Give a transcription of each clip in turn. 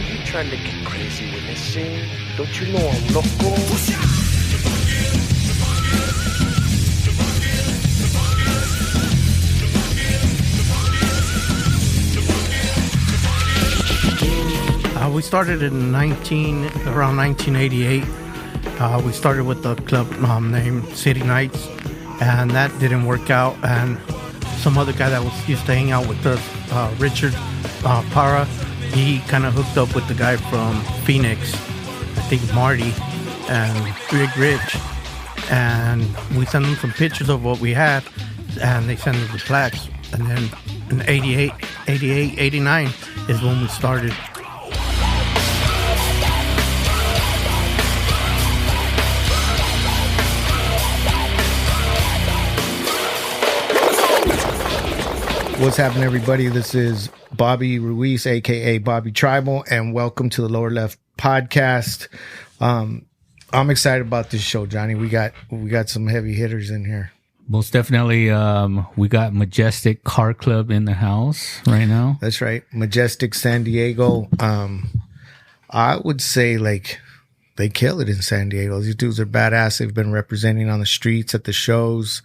you trying to get crazy with this scene? Don't you know I'm loco? We started in around 1988. We started with a club named City Nights, and that didn't work out. And some other guy that used to hang out with us, Richard Para, he kind of hooked up with the guy from Phoenix, I think Marty, and Big Rich. And we sent them some pictures of what we had, and they sent us the plaques. And then in 88, 89 is when we started. What's happening, everybody? This is Bobby Ruiz, a.k.a. Bobby Tribal, and welcome to the Lower Left Podcast. I'm excited about this show, Johnny. We got some heavy hitters in here. Most definitely. We got Majestic Car Club in the house right now. That's right. Majestics San Diego. I would say, like, they kill it in San Diego. These dudes are badass. They've been representing on the streets, at the shows,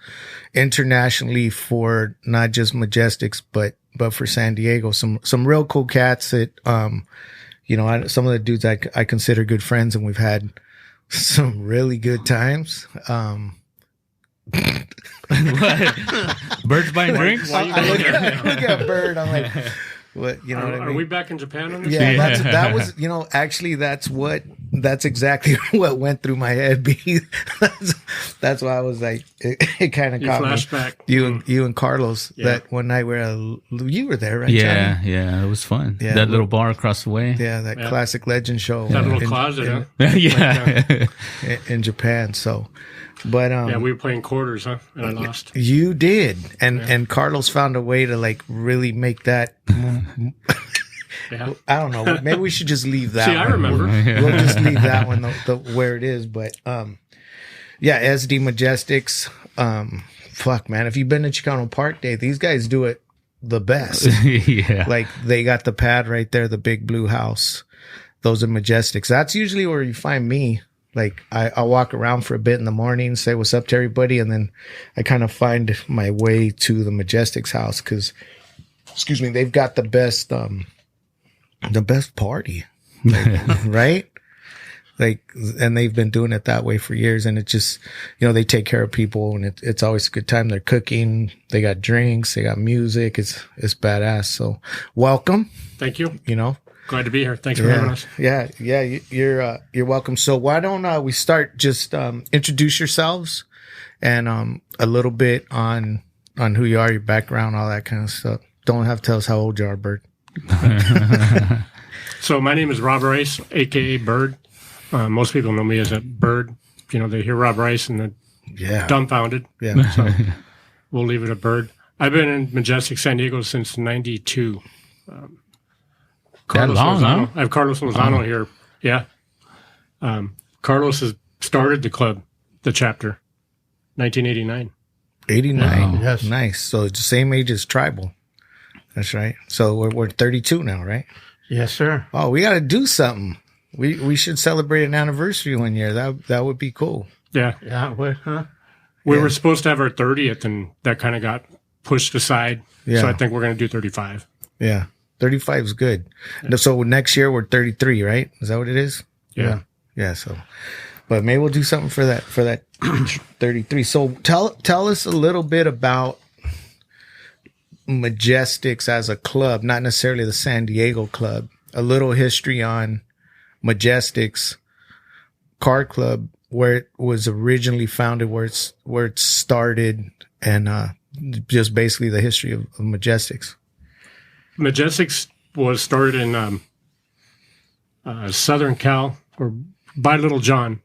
internationally for not just Majestics, but for San Diego. Some real cool cats that, some of the dudes I consider good friends, and we've had some really good times. What? Birds buying drinks? I look at Bird. I'm like, what? You know what I mean? Are we back in Japan on this? Yeah, that was, actually that's exactly what went through my head. That's why I was like, it kind of caught flashback. Me. You and Carlos that one night you were there, right? Yeah, Johnny? Yeah, it was fun. Yeah, that little bar across the way. Yeah, that classic legend show. That little closet, huh? Yeah. In Japan. So, but we were playing quarters, huh? And I lost. You did, and Carlos found a way to like really make that. Yeah. I don't know. Maybe we should just leave that. See, I remember. We'll just leave that one where it is. But SD Majestics. Fuck, man. If you've been to Chicano Park Day, these guys do it the best. Yeah. Like they got the pad right there, the big blue house. Those are Majestics. That's usually where you find me. Like I'll walk around for a bit in the morning, say what's up to everybody, and then I kind of find my way to the Majestics house because, they've got the best party, right? Like, and they've been doing it that way for years, and it just, they take care of people, and it's always a good time. They're cooking, they got drinks, they got music. It's badass. So, welcome. Thank you. Glad to be here. Thanks for having us. Yeah, you're welcome. So why don't we start? Just introduce yourselves and a little bit on who you are, your background, all that kind of stuff. Don't have to tell us how old you are, Bird. So my name is Rob Rice, a.k.a. Bird. Most people know me as a Bird. They hear Rob Rice and they're dumbfounded. Yeah. So we'll leave it a Bird. I've been in Majestics San Diego since 92. That long, huh? I have Carlos Lozano here. Yeah. Carlos has started the club, the chapter, 1989. 89. Wow. Yes. Nice. So it's the same age as Tribal. That's right. So we're 32 now, right? Yes, sir. Oh, we got to do something. We should celebrate an anniversary one year. That would be cool. Yeah. Yeah. We were supposed to have our 30th, and that kind of got pushed aside. Yeah. So I think we're going to do 35. Yeah. 35 is good. Yeah. So next year we're 33, right? Is that what it is? Yeah. Yeah. So, but maybe we'll do something for that 33. So tell us a little bit about Majestics as a club, not necessarily the San Diego club. A little history on Majestics Car Club, where it was originally founded, where it started, and just basically the history of Majestics. Majestics was started in Southern Cal, or by Little John.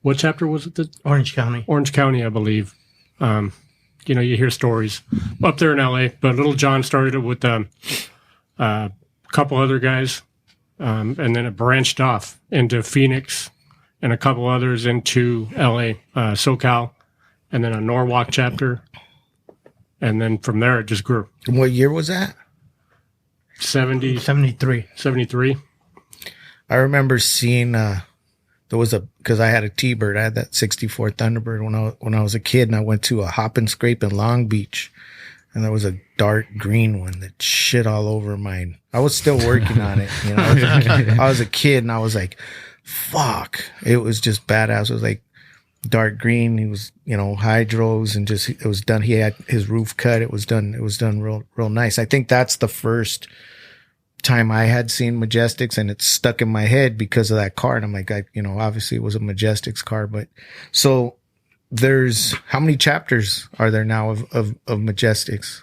What chapter was it? Orange County. Orange County, I believe. You hear stories up there in L.A., but Little John started it with a couple other guys, and then it branched off into Phoenix and a couple others into L.A., SoCal, and then a Norwalk chapter. And then from there, it just grew. And what year was that? 70, 73. 73. I remember seeing there was because I had a T-Bird. I had that 64 Thunderbird when I was a kid, and I went to a hop and scrape in Long Beach, and there was a dark green one that shit all over mine. I was still working on it. You know, I was a kid, and I was like, "Fuck!" It was just badass. It was like dark green. He was, hydros, and just it was done. He had his roof cut. It was done real nice. I think that's the first time I had seen Majestics, and it's stuck in my head because of that car. And I'm like, obviously it was a Majestics car, but so there's how many chapters are there now of Majestics?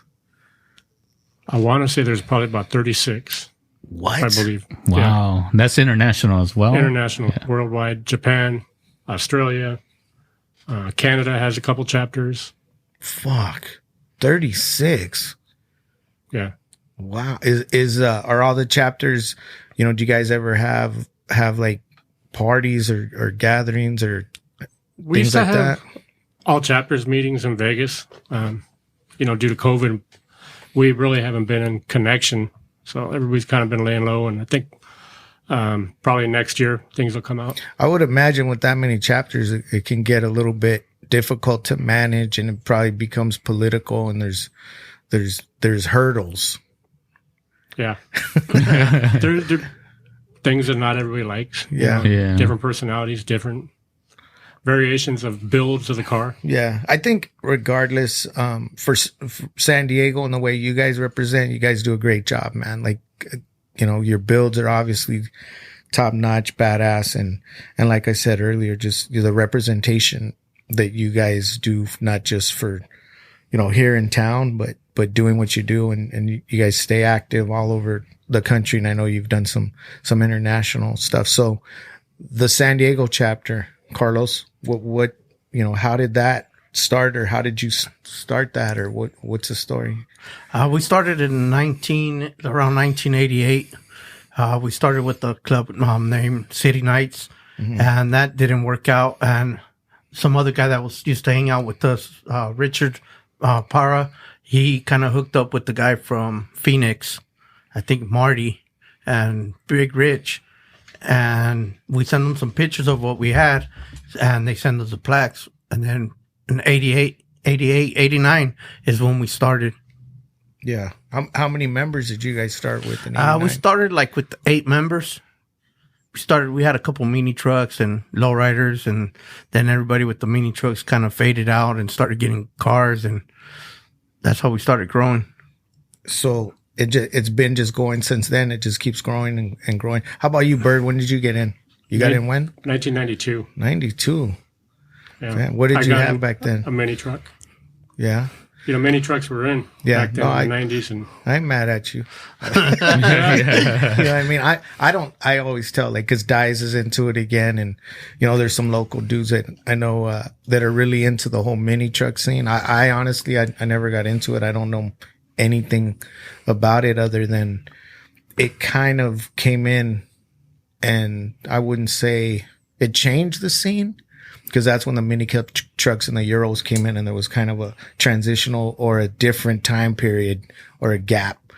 I want to say there's probably about 36. What? I believe. Wow. Yeah. That's international as well. International, worldwide. Japan, Australia, Canada has a couple chapters. Fuck. 36. Yeah. Wow. Are all the chapters, do you guys ever have like parties or gatherings or we things used to like have that? all chapters meetings in Vegas. Due to COVID, we really haven't been in connection. So everybody's kind of been laying low. And I think probably next year things will come out. I would imagine with that many chapters, it can get a little bit difficult to manage, and it probably becomes political, and there's hurdles. Yeah. There things that not everybody likes. Yeah. Yeah. Different personalities, different variations of builds of the car. Yeah. I think regardless, for San Diego and the way you guys represent, you guys do a great job, man. Like, your builds are obviously top notch, badass. And like I said earlier, just the representation that you guys do, not just for, here in town, but doing what you do, and you guys stay active all over the country. And I know you've done some international stuff. So the San Diego chapter, Carlos, what, how did that start, or how did you start that, or what's the story? We started in around 1988. We started with the club named City Nights, and that didn't work out. And some other guy that used to hang out with us, Richard Para, he kind of hooked up with the guy from Phoenix, I think Marty, and Big Rich. And we sent them some pictures of what we had, and they sent us the plaques. And then in 88, 89 is when we started. Yeah. How many members did you guys start with? We started like with 8 members. We had a couple mini trucks and lowriders, and then everybody with the mini trucks kind of faded out and started getting cars, and that's how we started growing. So it's been just going since then. It just keeps growing and growing. How about you, Bird? When did you get in? You got in when? 1992. 92. Yeah. Man, what did you have back then? A mini truck. Yeah. Mini trucks were in back then in the 90s. And I ain't mad at you. yeah. You know what I mean? I always tell, like, because Dice is into it again. And, there's some local dudes that I know that are really into the whole mini truck scene. I honestly, I never got into it. I don't know anything about it other than it kind of came in, and I wouldn't say it changed the scene, because that's when the mini trucks and the Euros came in, and there was kind of a transitional or a different time period or a gap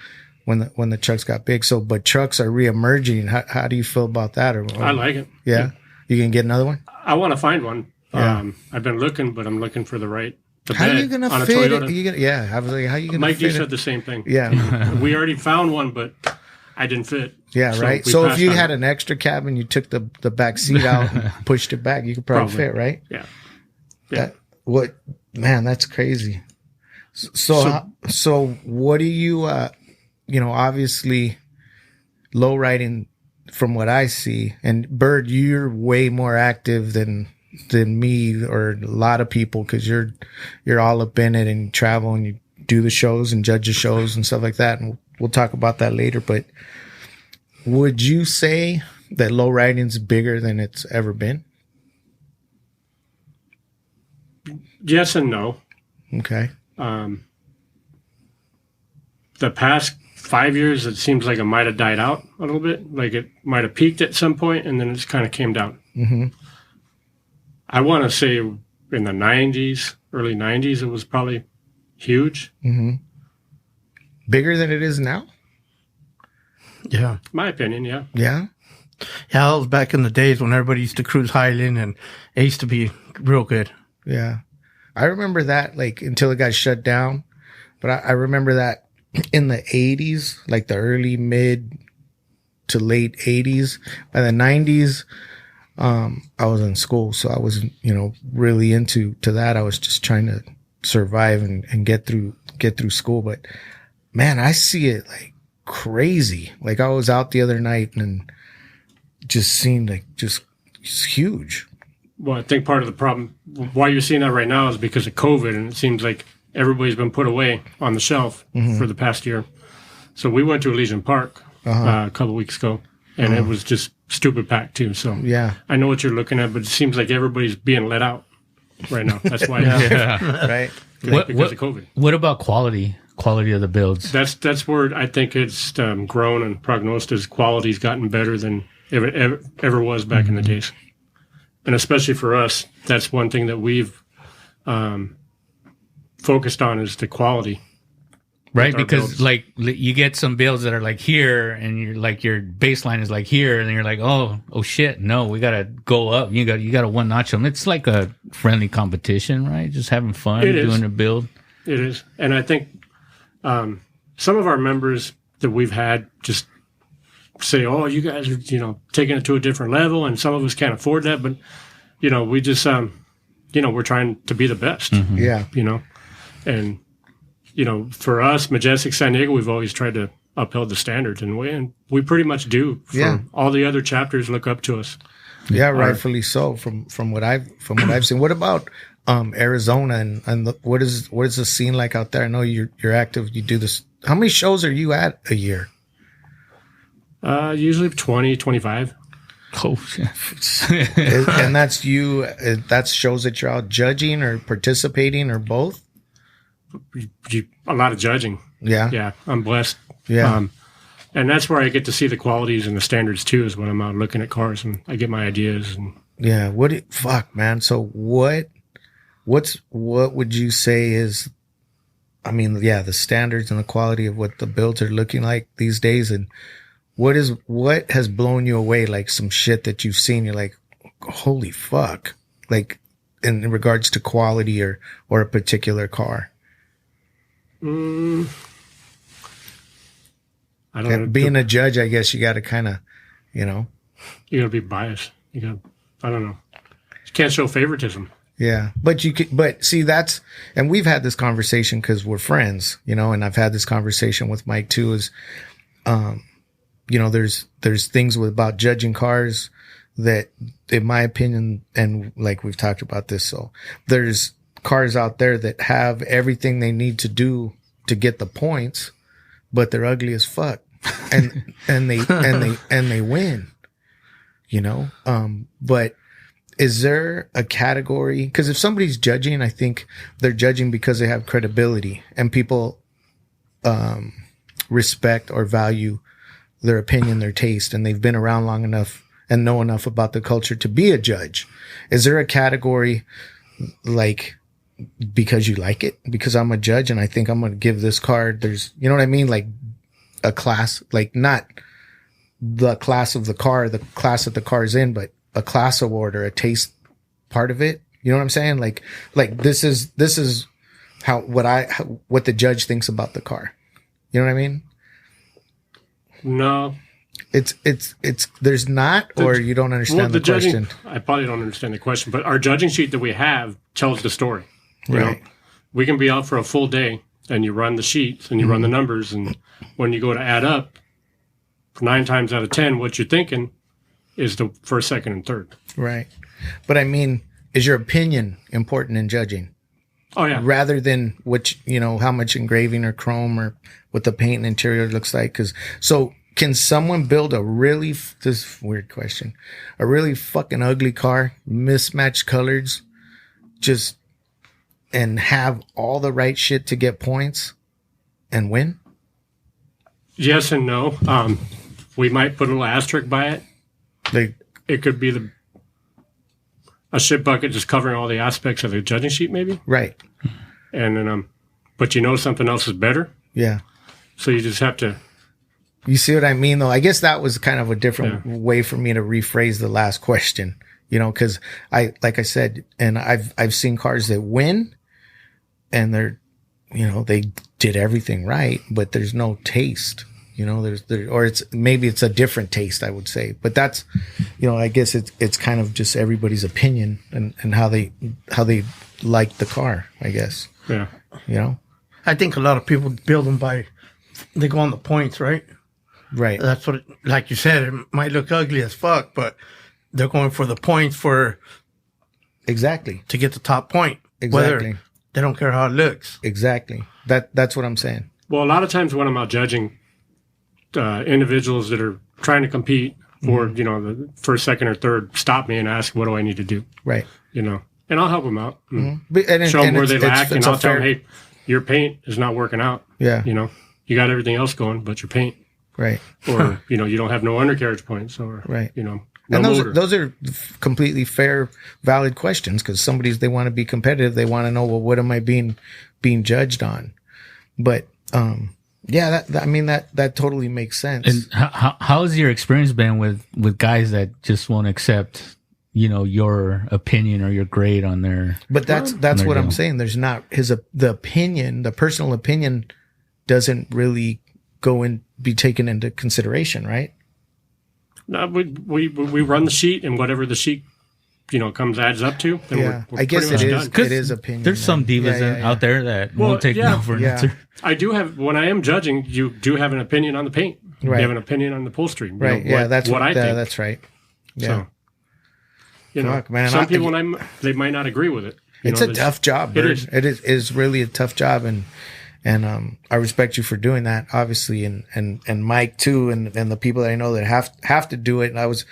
when the trucks got big. So, but trucks are reemerging. How do you feel about that? Or I like it. Yeah. You can get another one? I want to find one. Yeah. I've been looking, but I'm looking for the right. How are you going to fit it? Yeah. I was like, how are you going to Mike, fit you it? said the same thing. Yeah. We already found one, but I didn't fit. Yeah, right. we So if passed you on had it. an extra cab and you took the back seat out and pushed it back, you could probably fit, right? Yeah. Yeah. Man, that's crazy. So what do you, obviously lowriding from what I see, and Bird, you're way more active than me or a lot of people, because you're all up in it and you travel and you do the shows and judge the shows and stuff like that. And we'll talk about that later. But would you say that lowriding's bigger than it's ever been? Yes and no. Okay. The past 5 years, it seems like it might have died out a little bit. Like it might have peaked at some point, and then it just kind of came down. Mm-hmm. I want to say in the 90s, early 90s, it was probably huge. Mm-hmm. Bigger than it is now? Yeah. My opinion, yeah. Yeah. Yeah, that was back in the days when everybody used to cruise Highland, and it used to be real good. Yeah. I remember that like until it got shut down. But I remember that in the 80s, like the early mid to late 80s. By the 90s, I was in school, so I wasn't, really into that. I was just trying to survive and get through school. But man, I see it like crazy. Like I was out the other night and just seemed like just it's huge. Well, I think part of the problem why you're seeing that right now is because of COVID, and it seems like everybody's been put away on the shelf for the past year. So we went to Elysian Park a couple of weeks ago, and it was just stupid packed too. So Yeah. I know what you're looking at, but it seems like everybody's being let out right now. That's why, Right. because of COVID. What about quality of the builds? That's where I think it's grown, and prognosis quality's gotten better than ever was back in the days. And especially for us, that's one thing that we've focused on is the quality. Right, our because builds. like you get some builds that are like here, and you're like your baseline is like here, and then you're like, oh shit, no, we gotta go up. You got one notch them. It's like a friendly competition, right? Just having fun doing a build. It is, and I think some of our members that we've had just say, "Oh, you guys are taking it to a different level," and some of us can't afford that, but we just we're trying to be the best. Yeah. And for us, Majestics San Diego, we've always tried to uphold the standards, and we pretty much do. All the other chapters look up to us. Yeah, rightfully so. From what I've seen. What about Arizona and what is the scene like out there? I know you're active. You do this. How many shows are you at a year? Usually 20, 25. Oh shit! And that's you. That's shows that you're out judging or participating or both. A lot of judging. Yeah. Yeah, I'm blessed. Yeah. And that's where I get to see the qualities and the standards too, is when I'm out looking at cars and I get my ideas. And Yeah. Fuck, man. So what would you say is, the standards and the quality of what the builds are looking like these days, and what has blown you away? Like some shit that you've seen, you're like, holy fuck! Like in regards to quality or a particular car. I don't know. Being a judge, I guess you got to kind of, You got to be biased. I don't know. You can't show favoritism. Yeah, but see, and we've had this conversation because we're friends, and I've had this conversation with Mike too, is, there's things about judging cars that, in my opinion, and like we've talked about this, so there's cars out there that have everything they need to do to get the points, but they're ugly as fuck, and they win, but is there a category? Because if somebody's judging, I think they're judging because they have credibility and people respect or value their opinion, their taste, and they've been around long enough and know enough about the culture to be a judge. Is there a category like because you like it? Because I'm a judge and I think I'm going to give this card, there's, you know what I mean? Like a class, like not the class of the car, the class that the car is in, but a class award or a taste part of it. You know what I'm saying? Like this is what the judge thinks about the car. You know what I mean? No. It's there's not, or you don't understand the question. I probably don't understand the question, but our judging sheet that we have tells the story. You Right. know, we can be out for a full day and you run the sheets and you run the numbers, and when you go to add up, 9 times out of 10, what you're thinking is the first, second, and third. Right. But I mean, is your opinion important in judging? Oh yeah. Rather than how much engraving or chrome or what the paint and interior looks like. So can someone build this weird question, a really fucking ugly car, mismatched colors, and have all the right shit to get points and win? Yes and no. We might put a little asterisk by it. Like, It could be a shit bucket just covering all the aspects of the judging sheet, maybe. right. And then, but something else is better. Yeah. So you just have to You see what I mean, though? I guess that was kind of a different way for me to rephrase the last question, you know, because like I said, and I've seen cars that win and they're, you know, they did everything right, but there's no taste, you know, or maybe it's a different taste, I would say, but that's, you know, I guess it's kind of just everybody's opinion and how they like the car, I guess. Yeah. You know, I think a lot of people build them they go on the points, right? right. That's what, like you said, it might look ugly as fuck, but they're going for the points Exactly. to get the top point. Exactly. Whether they don't care how it looks. Exactly. That's what I'm saying. Well, a lot of times when I'm out judging individuals that are trying to compete for, you know, the first, second, or third, stop me and ask, what do I need to do? Right. You know, and I'll help them out. And And show them where they it's- lack, and it's a I'll tell them, fair- hey, your paint is not working out. Yeah. You know, you got everything else going, but your paint, Right. or, you know, you don't have no undercarriage points, or, Right. you know, no And motor. those are completely fair, valid questions, because they want to be competitive. They want to know, well, what am I being judged on? But, yeah, that totally makes sense. And how's your experience been with guys that just won't accept, you know, your opinion or your grade on their? But that's their what I'm deal? saying. There's not the opinion, the personal opinion doesn't really be taken into consideration, right? No, we run the sheet, and whatever the sheet, you know, adds up to, then Yeah, we're I guess pretty it much is. done. It is opinion. There's some man. divas Yeah. out there that Well, won't take yeah. no for an Yeah. answer. I do have, when I am judging, you do have an opinion on the paint. Right. You have an opinion on the upholstery. You Right. know, Yeah. That's what I think. That's right. Yeah. So, you know, Fuck, man, some people they might not agree with it. You It's know, a there's- tough job. It Bird. is. It's really a tough job, and I respect you for doing that, obviously, and Mike too, and the people that I know that have to do it. And I was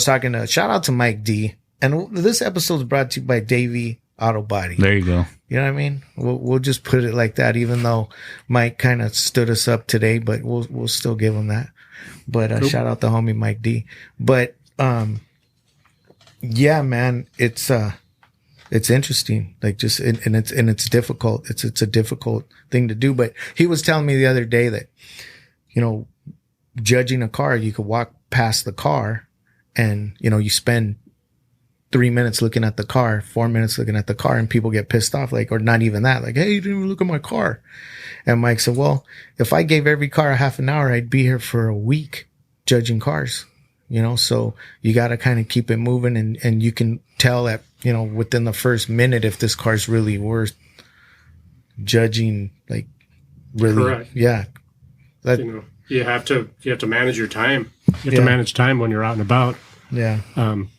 talking to, shout out to Mike D, and this episode is brought to you by Davey Auto Body. There you go. You know what I mean? We'll just put it like that, even though Mike kind of stood us up today, but we'll still give him that. But Cool. shout out to homie Mike D. But yeah, man, it's interesting, like just and it's difficult. It's a difficult thing to do. But he was telling me the other day that, you know, judging a car, you could walk past the car, and you know, you spend 3 minutes looking at the car, 4 minutes looking at the car, and people get pissed off, like, or not even that, like, hey, you didn't even look at my car. And Mike said, well, if I gave every car a half an hour, I'd be here for a week judging cars, you know? So you got to kind of keep it moving, and you can tell that, you know, within the first minute, if this car's really worth judging, like really. Correct. Yeah. That, You know, you have to manage your time. You have Yeah. to manage time when you're out and about. yeah.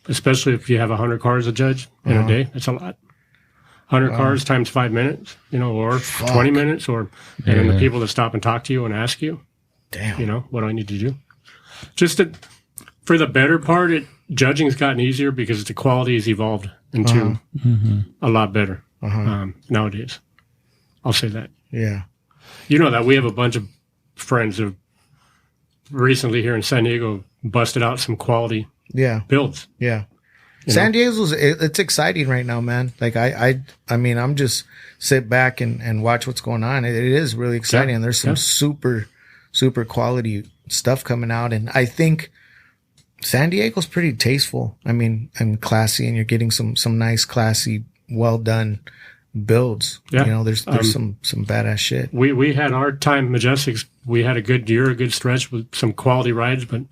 Especially if you have 100 cars to judge in a day. That's a lot. 100 cars times 5 minutes, you know, or 20 minutes, and then the people that stop and talk to you and ask you, Damn. you know, what do I need to do? For the better part, judging's gotten easier because the quality has evolved into a lot better nowadays. I'll say that. Yeah. You know that we have a bunch of friends who recently here in San Diego busted out some quality Yeah. builds. Yeah. You San Diego's, it's exciting right now, man. Like I mean, I'm just sit back and watch what's going on. It is really exciting. Yeah. And there's some super, super quality stuff coming out. And I think San Diego's pretty tasteful. I mean, and classy, and you're getting some nice, classy, well done builds. Yeah. You know, there's some badass shit. We had our time, Majestics. We had a good year, a good stretch with some quality rides, but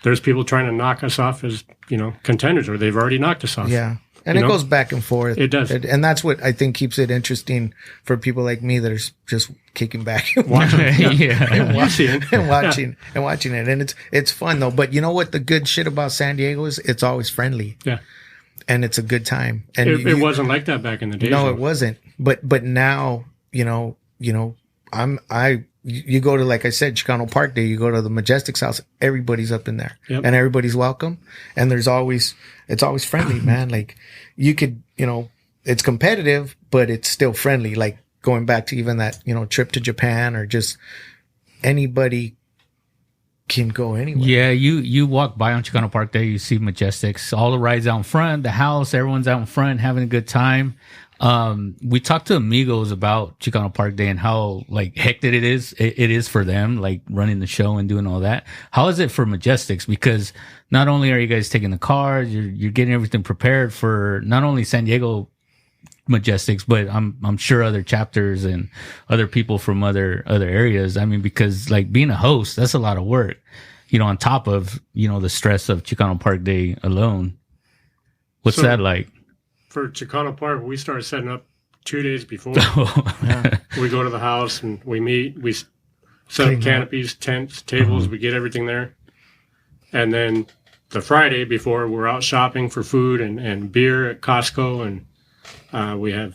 there's people trying to knock us off as, you know, contenders, or they've already knocked us off. Yeah. And You it know? goes back and forth. It does. And that's what I think keeps it interesting for people like me that are just kicking back and Yeah. Watching. and watching it. And it's fun though. But you know what the good shit about San Diego is? It's always friendly, Yeah. and it's a good time. And It wasn't like that back in the day. no, it wasn't. But now, you know, you go to, like I said, Chicano Park Day, you go to the Majestics house, everybody's up in there. Yep. And everybody's welcome. And it's always friendly, man. Like you could, you know, it's competitive, but it's still friendly. Like going back to even that, you know, trip to Japan, or just anybody can go anywhere. Yeah, you walk by on Chicano Park Day, you see Majestics, all the rides out in front, the house, everyone's out in front having a good time. We talked to Amigos about Chicano Park Day and how like hectic it is. It is for them, like running the show and doing all that. How is it for Majestics? Because not only are you guys taking the cars, you're getting everything prepared for not only San Diego Majestics, but I'm sure other chapters and other people from other areas. I mean, because like being a host, that's a lot of work, you know, on top of, you know, the stress of Chicano Park Day alone. What's that like? For Chicano Park, we started setting up 2 days before. We go to the house and we meet. We set up canopies, tents, tables. We get everything there. And then the Friday before, we're out shopping for food and beer at Costco. And we have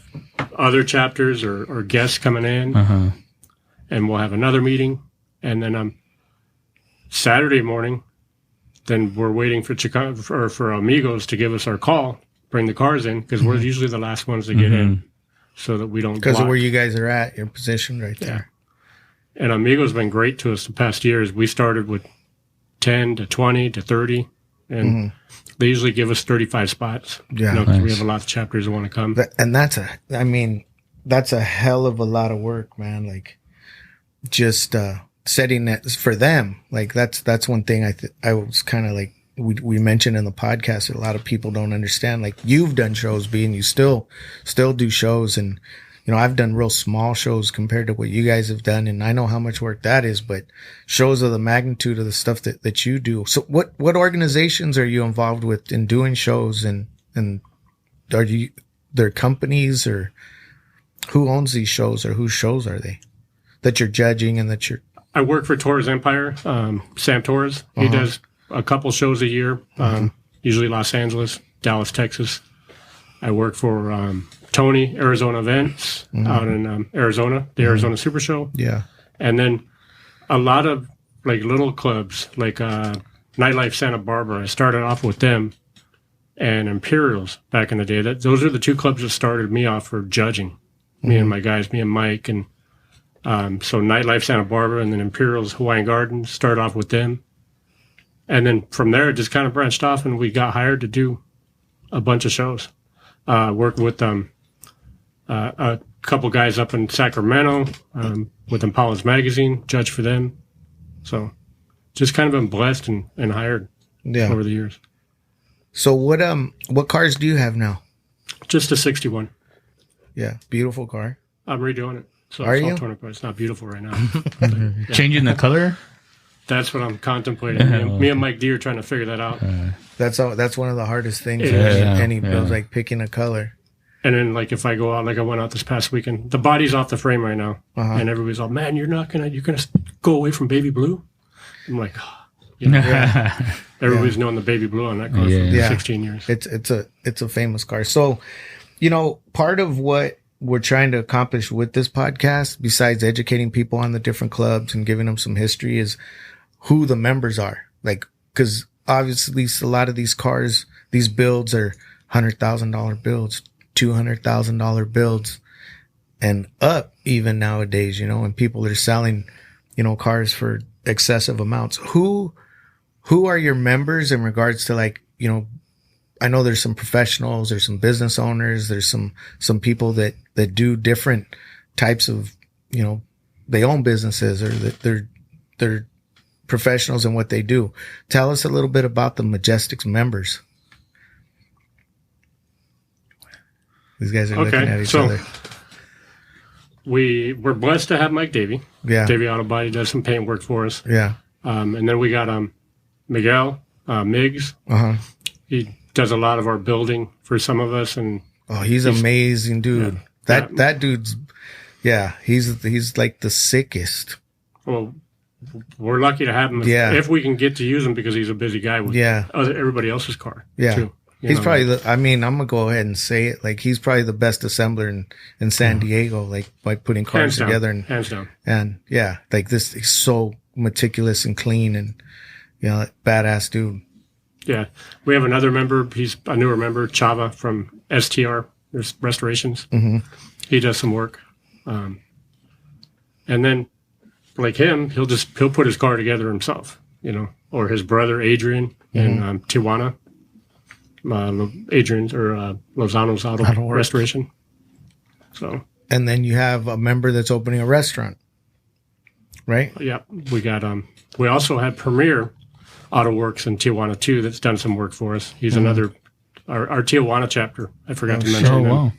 other chapters or guests coming in. And we'll have another meeting. And then Saturday morning, then we're waiting for Chicano, for Amigos to give us our call. Bring the cars in because we're usually the last ones to get in, so that we don't. Because of where you guys are at, your position right there. And Amigo's been great to us the past years. We started with 10 to 20 to 30, and they usually give us 35 spots. Yeah, because we have a lot of chapters that want to come. And that's a hell of a lot of work, man. Like just setting that for them. Like that's one thing I was kind of like. We mentioned in the podcast that a lot of people don't understand. Like you've done shows, being you still do shows, and you know I've done real small shows compared to what you guys have done, and I know how much work that is. But shows of the magnitude of the stuff that you do. So what organizations are you involved with in doing shows, and are you their companies, or who owns these shows, or whose shows are they that you're judging and that you're? I work for Torres Empire, Sam Torres. He does a couple shows a year, usually Los Angeles, Dallas, Texas. I work for Tony Arizona Events out in Arizona, the Arizona Super Show. Yeah. And then a lot of like little clubs, like Nightlife Santa Barbara. I started off with them, and Imperials back in the day. Those are the two clubs that started me off for judging, me and my guys, me and Mike. And so Nightlife Santa Barbara and then Imperials Hawaiian Gardens, started off with them. And then from there, it just kind of branched off, and we got hired to do a bunch of shows. Worked with a couple guys up in Sacramento with Impala's Magazine, judge for them. So just kind of been blessed and hired over the years. So what cars do you have now? Just a 61. Yeah, beautiful car. I'm redoing it. So Are you? It's not beautiful right now. Changing the color? That's what I'm contemplating. Me and Mike D are trying to figure that out. That's one of the hardest things It in is. any build, like picking a color. And then, like, if I go out, like I went out this past weekend, the body's off the frame right now, and everybody's all, "Man, you're gonna go away from baby blue." I'm like, everybody's known the baby blue on that car for 16 years. It's a famous car. So, you know, part of what we're trying to accomplish with this podcast, besides educating people on the different clubs and giving them some history, is who the members are. Like, because obviously a lot of these cars, these builds are $100,000 builds, $200,000 builds, and up even nowadays, you know, and people are selling, you know, cars for excessive amounts. Who are your members in regards to, like, you know, I know there's some professionals, there's some business owners, there's some people that do different types of, you know, they own businesses, or that they're professionals in what they do. Tell us a little bit about the Majestics members. These guys are looking at each other. We're blessed to have Mike Davey. Yeah. Davey Auto Body does some paint work for us. Yeah. And then we got Miguel Miggs. He does a lot of our building for some of us, and he's amazing, dude. Yeah, that dude's he's like the sickest. Well, we're lucky to have him if we can get to use him, because he's a busy guy with everybody else's car. Yeah. Too. He's probably I'm gonna go ahead and say it, like, he's probably the best assembler in San Diego, like, by putting cars together. Hands down. And like this, he's so meticulous and clean, and, you know, badass dude. Yeah. We have another member. He's a newer member, Chava from STR. There's Restorations. He does some work. And then, like him, he'll put his car together himself, you know, or his brother, Adrian, in Tijuana. Adrian's or Lozano's Auto Restoration. So, And then you have a member that's opening a restaurant, right? yeah, we got, we also had Premier Auto Works in Tijuana too that's done some work for us. He's another, our Tijuana chapter. I forgot to mention them. wow.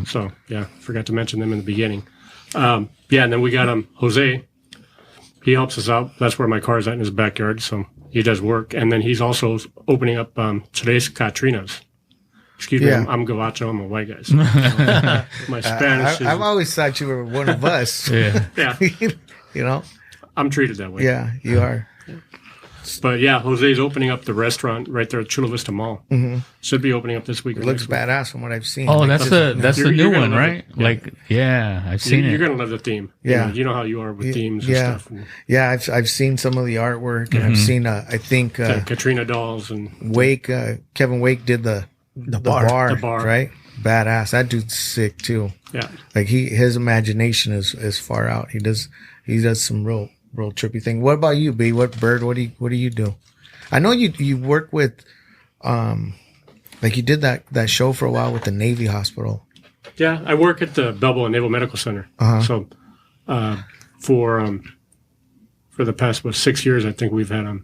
So, yeah, forgot to mention them in the beginning. Yeah, and then we got Jose. He helps us out. That's where my car's at in his backyard, so he does work. And then he's also opening up Tres Catrinas. Excuse me, Yeah. I'm Gavacho. I'm a white guy. So, my Spanish is... I've always thought you were one of us. Yeah. Yeah, You know? I'm treated that way. Yeah, you are. But yeah, Jose's opening up the restaurant right there at Chula Vista Mall. Mm-hmm. Should be opening up this week. It looks badass from what I've seen. Oh, Like, that's the You're new gonna one, love right? it. Yeah. Like, yeah, I've seen You're it. going to love the theme. Yeah. You know how you are with themes and yeah. stuff. Yeah, I've seen some of the artwork, and I've seen, I think, Katrina dolls and Wake, Kevin Wake did the bar, The bar. right? Badass. That dude's sick too. yeah. Like his imagination is far out. He does some real trippy thing. What about you, B? What do you do? I know you work with, like you did that show for a while with the Navy Hospital. Yeah, I work at the Balboa Naval Medical Center. So for the past 6 years, I think we've had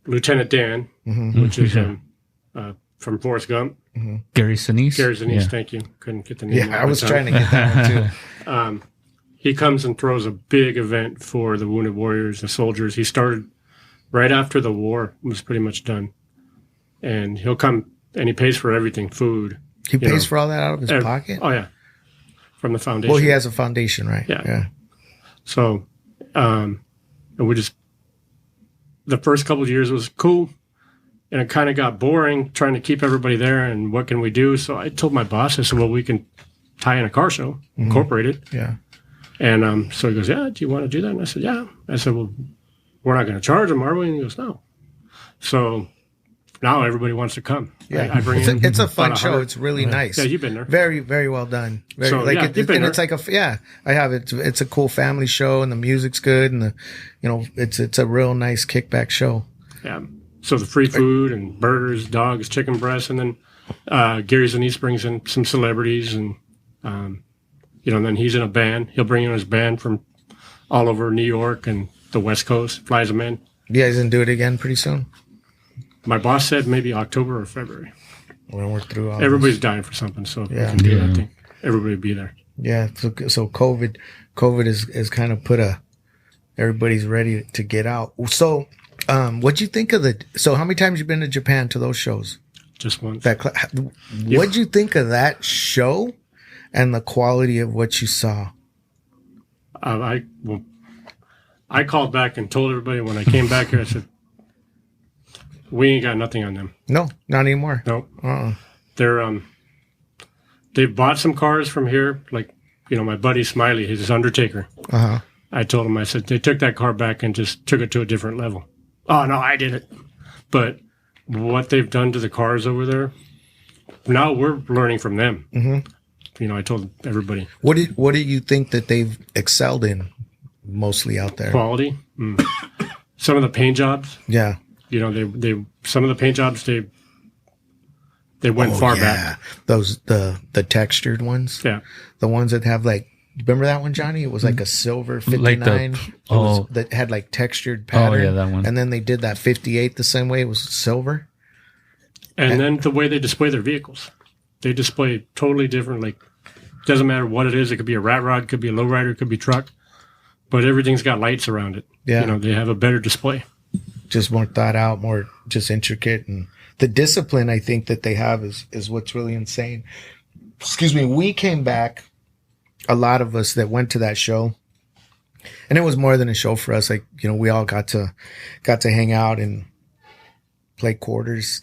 Lieutenant Dan, which is from Forrest Gump. Gary Sinise. Gary Sinise, Yeah. thank you. Couldn't get the name. Yeah, I was trying to get that one too. He comes and throws a big event for the wounded warriors, the soldiers. He started right after the war was pretty much done, and he'll come and he pays for everything, food. He pays for all that out of his pocket? Oh yeah, from the foundation. Well, he has a foundation, right? Yeah. So, and we just, the first couple of years was cool, and it kind of got boring trying to keep everybody there. And what can we do? So I told my boss, I said, well, we can tie in a car show, incorporate it. Yeah. And so he goes, yeah, do you want to do that? And I said, yeah. I said, well, we're not going to charge them, are we? And he goes, no. So now everybody wants to come. Yeah, I bring in it's a fun about show. 100. It's really nice. Yeah, you've been there. Very, very well done. Very, So, like yeah, you've been and it's like I have it. It's a cool family show, and the music's good, and it's a real nice kickback show. Yeah. So the free food and burgers, dogs, chicken breasts, and then Gary Sinise brings in some celebrities, and then he's in a band. He'll bring in his band from all over New York and the West Coast, flies them in. You guys gonna do it again pretty soon? My boss said maybe October or February. When we're through all Everybody's dying for something, so if we Yeah. can do that thing. Everybody will be there. Yeah, so COVID is kind of everybody's ready to get out. So, what'd you think of so how many times you been to Japan to those shows? Just once. What'd you think of that show and the quality of what you saw? I called back and told everybody when I came back here, I said, we ain't got nothing on them. No, not anymore. Nope. Uh-uh. They've bought some cars from here, like, my buddy Smiley, his Undertaker. Uh-huh. I told him, I said, they took that car back and just took it to a different level. Oh, no, I did it. But what they've done to the cars over there, now we're learning from them. Mm-hmm. I told everybody. What do you think that they've excelled in mostly out there? Quality. Some of the paint jobs. Yeah. They some of the paint jobs, they went far back. Those, the textured ones. Yeah. The ones that have remember that one, Johnny? It was like a silver 59. That had like textured pattern. Oh, yeah, that one. And then they did that 58 the same way. It was silver. And then the way they display their vehicles. They display totally different. Like, doesn't matter what it is. It could be a rat rod, could be a lowrider, could be truck. But everything's got lights around it. Yeah. They have a better display. Just more thought out, more just intricate. And the discipline I think that they have is what's really insane. Excuse me. We came back, a lot of us that went to that show, and it was more than a show for us. Like, we all got to hang out and play quarters.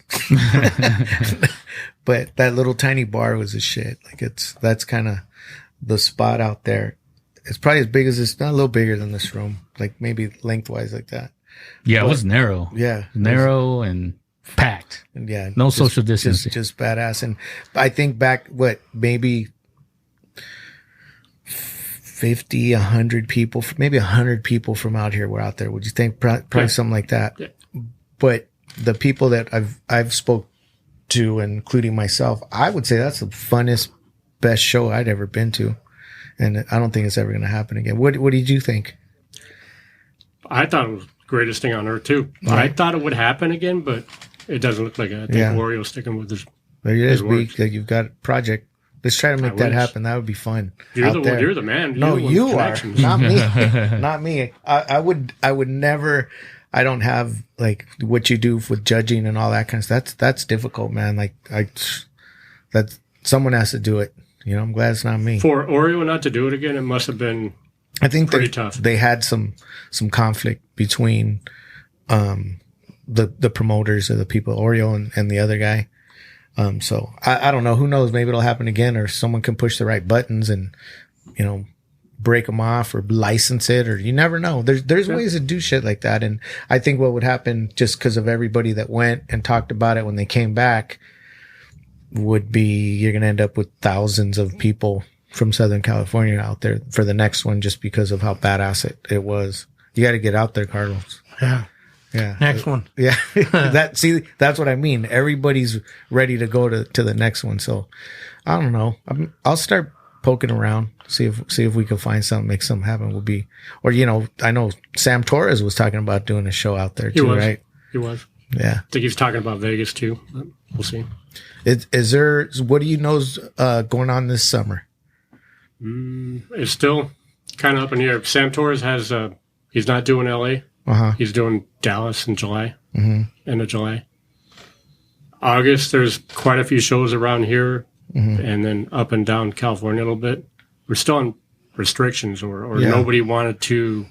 But that little tiny bar was a shit. Like that's kind of the spot out there. It's probably as big as this, not a little bigger than this room, like maybe lengthwise like that. Yeah, it was narrow. Yeah. Narrow and packed. And yeah. No social distancing. Just badass. And I think back, maybe 50, 100 people, maybe 100 people from out here were out there. Would you think probably something like that? Yeah. But the people that I've spoke to, including myself, I would say that's the funnest best show I'd ever been to. And I don't think it's ever going to happen again. What did you think? I thought it was the greatest thing on earth too. Right. I thought it would happen again, but it doesn't look like it. I think Orio's sticking with his. There it is. words. You've got a project. Let's try to make that happen. That would be fun. You're the man. No, you are. Not me. Not Not me. I would never. I don't have like what you do with judging and all that kind of stuff. That's difficult, man. Like that someone has to do it. I'm glad it's not me. For Oreo not to do it again, it must have been. I think pretty tough. They had some conflict between the promoters of the people, Oreo and the other guy. So I don't know. Who knows? Maybe it'll happen again, or someone can push the right buttons and break them off or license it, or you never know. There's ways to do shit like that. And I think what would happen, just because of everybody that went and talked about it when they came back, would be you're going to end up with thousands of people from Southern California out there for the next one, just because of how badass it was. You got to get out there, Carlos. Yeah. Yeah. Next one. Yeah. That's what I mean. Everybody's ready to go to the next one. So I don't know. I'll start poking around, see if we can find something, make something happen. I know Sam Torres was talking about doing a show out there too, right? He was. Yeah. I think he's talking about Vegas too. But we'll see. Is there, what do you know's going on this summer? It's still kind of up in the air. Sam Torres has, he's not doing LA. He's doing Dallas in July, end of July. August, there's quite a few shows around here, and then up and down California a little bit. We're still on restrictions, or nobody wanted to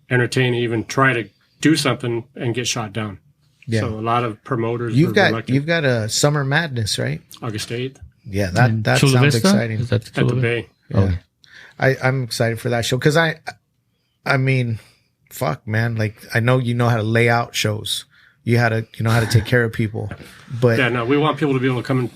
entertain, even try to do something and get shot down. Yeah. So a lot of promoters. You've got a Summer Madness, right? August 8th. Yeah, that sounds exciting. Is that at the Bay? Yeah. I'm excited for that show because I mean, fuck, man. Like, I know how to lay out shows. You how to take care of people. But yeah, no, we want people to be able to come and,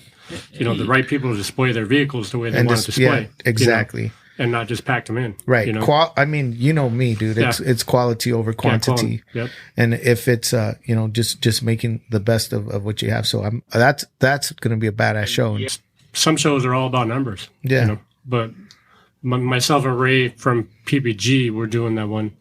the right people to display their vehicles the way they want to display. Yeah, exactly. And not just pack them in. Right. I mean, me, dude. It's quality over quantity. Yep. And if it's just making the best of what you have. So that's going to be a badass show. Yeah. Some shows are all about numbers. Yeah. But myself and Ray from PPG, we're doing that one.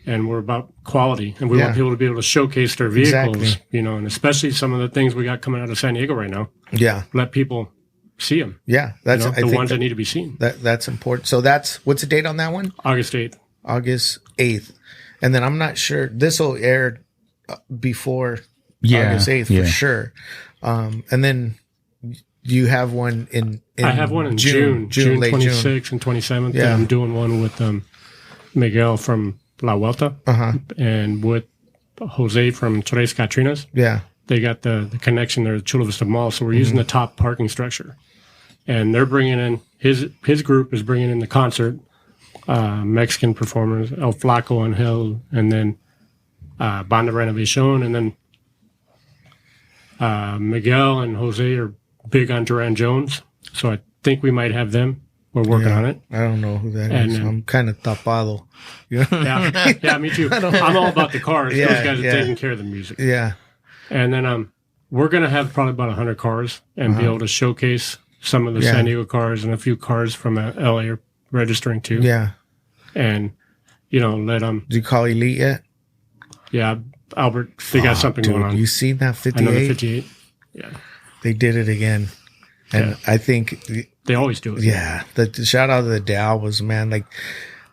And we're about quality, and we want people to be able to showcase their vehicles, and especially some of the things we got coming out of San Diego right now. Yeah, let people see them. Yeah, that's the ones that need to be seen. That's important. So what's the date on that one? August 8th. August 8th, and then I'm not sure this will air before August 8th for sure. And then you have one in I have one in June 26th and 27th. Yeah, and I'm doing one with Miguel from La Vuelta, and with Jose from Tres Catrinas. Yeah. They got the connection there, the Chula Vista Mall, so we're using the top parking structure. And they're bringing in, his group is bringing in the concert, Mexican performers, El Flaco Angel, and then Banda Renovacion, and then Miguel and Jose are big on Duran Jones, so I think we might have them. We're working on it. I don't know who that is. I'm kind of tapado. Yeah, me too. I'm all about the cars. Those guys are taking care of the music. Yeah. And then we're going to have probably about 100 cars and be able to showcase some of the San Diego cars and a few cars from LA are registering too. Yeah. And, let them. Did you call Elite yet? Yeah, Albert, they got something going on. You seen that 58? I know the 58. Yeah. They did it again. And I think they always do it. Yeah. The shout out to the Dalvas, man. Like,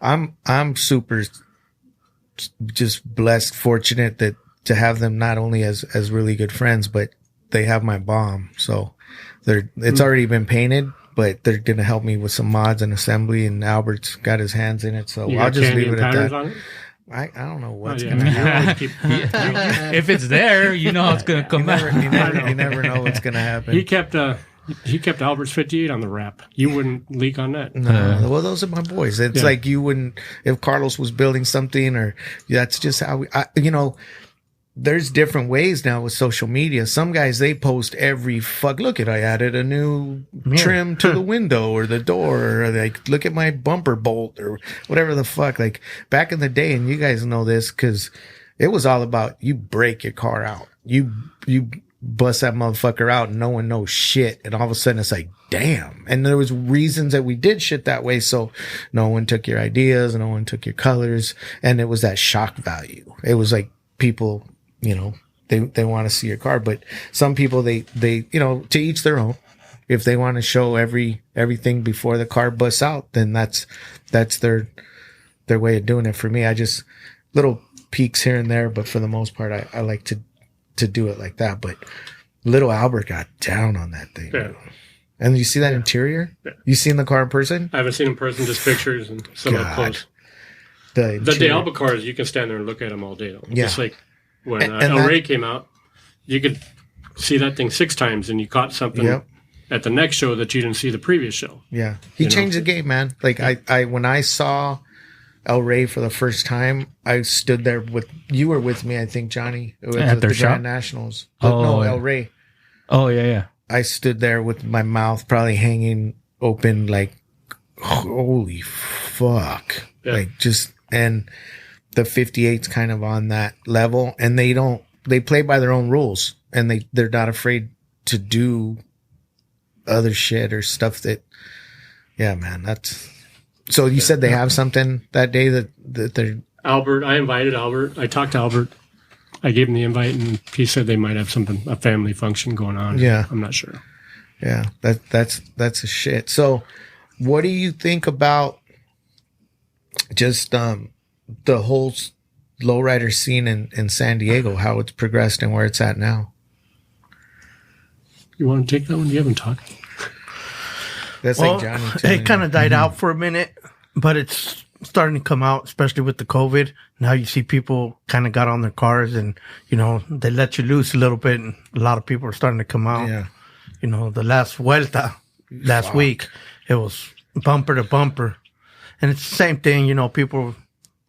I'm super just blessed, fortunate to have them not only as really good friends, but they have my bomb. So it's already been painted, but they're going to help me with some mods and assembly, and Albert's got his hands in it. So I'll just leave it at that. I don't know what's going to happen. If it's there, how it's going to come out. You never know what's going to happen. He kept Albert's 58 on the wrap. You wouldn't leak on that. No. Well, those are my boys. It's like you wouldn't, if Carlos was building something, or that's just how there's different ways now with social media. Some guys, they post look at, I added a new trim to the window or the door, or like, look at my bumper bolt or whatever the fuck. Like back in the day, and you guys know this because it was all about, you break your car out. You bust that motherfucker out and no one knows shit. And all of a sudden it's like, damn. And there was reasons that we did shit that way. So no one took your ideas, no one took your colors. And it was that shock value. It was like people, you know, they want to see your car, but some people, they, you know, to each their own. If they want to show everything before the car busts out, then that's their way of doing it. For me, I just little peaks here and there, but for the most part, I like to do it like that. But little Albert got down on that thing. Yeah. And you see that interior? Yeah. You seen the car in person? I haven't seen in person, just pictures and some up close. The D'Alba cars, you can stand there and look at them all day. Though. Yeah. Just like when El Rey came out, you could see that thing 6 times and you caught something at the next show that you didn't see the previous show. Yeah. He changed the game, man. Like I when I saw El Rey for the first time, I stood there you were with me, I think, Johnny. At their the shop? Grand Nationals. No, El Rey. Oh, yeah. I stood there with my mouth probably hanging open, like, holy fuck. Yeah. Like, just, and the 58's kind of on that level, and they play by their own rules, and they're not afraid to do other shit or stuff that, yeah, man, that's, so you said they have something that day that they're. Albert, I invited Albert. I talked to Albert. I gave him the invite, and he said they might have something, a family function going on. Yeah. I'm not sure. Yeah, that's a shit. So what do you think about just the whole lowrider scene in San Diego, how it's progressed and where it's at now? You want to take that one? You haven't talked. That's well, like Johnny. It kind of died out for a minute, but it's starting to come out, especially with the COVID. Now you see people kind of got on their cars and, you know, they let you loose a little bit, and a lot of people are starting to come out. Yeah. You know, the last Vuelta last week, it was bumper to bumper. And it's the same thing, you know, people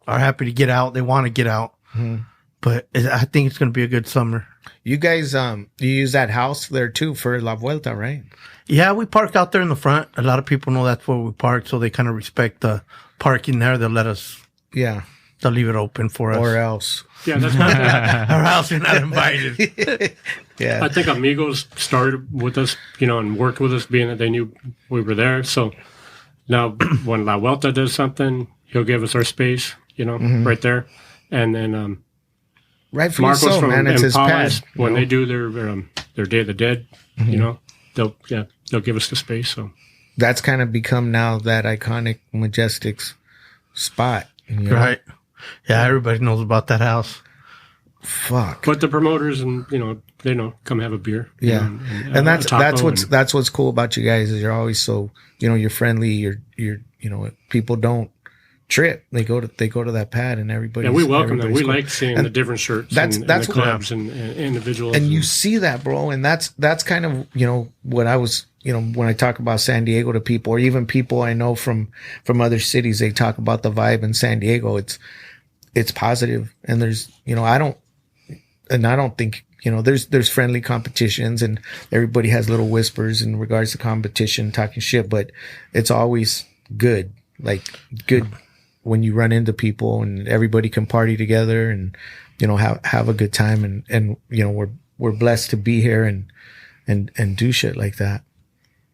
are happy to get out. They want to get out. Mm-hmm. But I think it's going to be a good summer. You guys, you use that house there too for La Vuelta, right? Yeah, we park out there in the front. A lot of people know that's where we park, so they kind of respect the parking there. They'll let us. Yeah. They'll leave it open for us. Or else. Yeah, that's or else you're not invited. Yeah. I think Amigos started with us, you know, and worked with us, being that they knew we were there. So now when La Vuelta does something, he'll give us our space, you know, right there. And then rightfully Marcos so, from man. It's his Impalas, pad. when they do their Day of the Dead, you know, they'll give us the space. So that's kind of become now that iconic Majestics spot. You know? Right. Yeah, everybody knows about that house. Fuck. But the promoters and, you know, they know, come have a beer. Yeah. You know, and that's what's cool about you guys is you're always so, you know, you're friendly, you're you know, people don't trip. They go to that pad and everybody. Yeah, we welcome them. We cool. like seeing the different shirts that's the what, collabs and individuals. And you see that, bro. And that's kind of, you know, what I was, you know, when I talk about San Diego to people, or even people I know from other cities, they talk about the vibe in San Diego. It's positive. And there's, you know, I don't think, you know, there's friendly competitions and everybody has little whispers in regards to competition, talking shit, but it's always good. Like good when you run into people and everybody can party together and, you know, have a good time. And, you know, we're blessed to be here and do shit like that.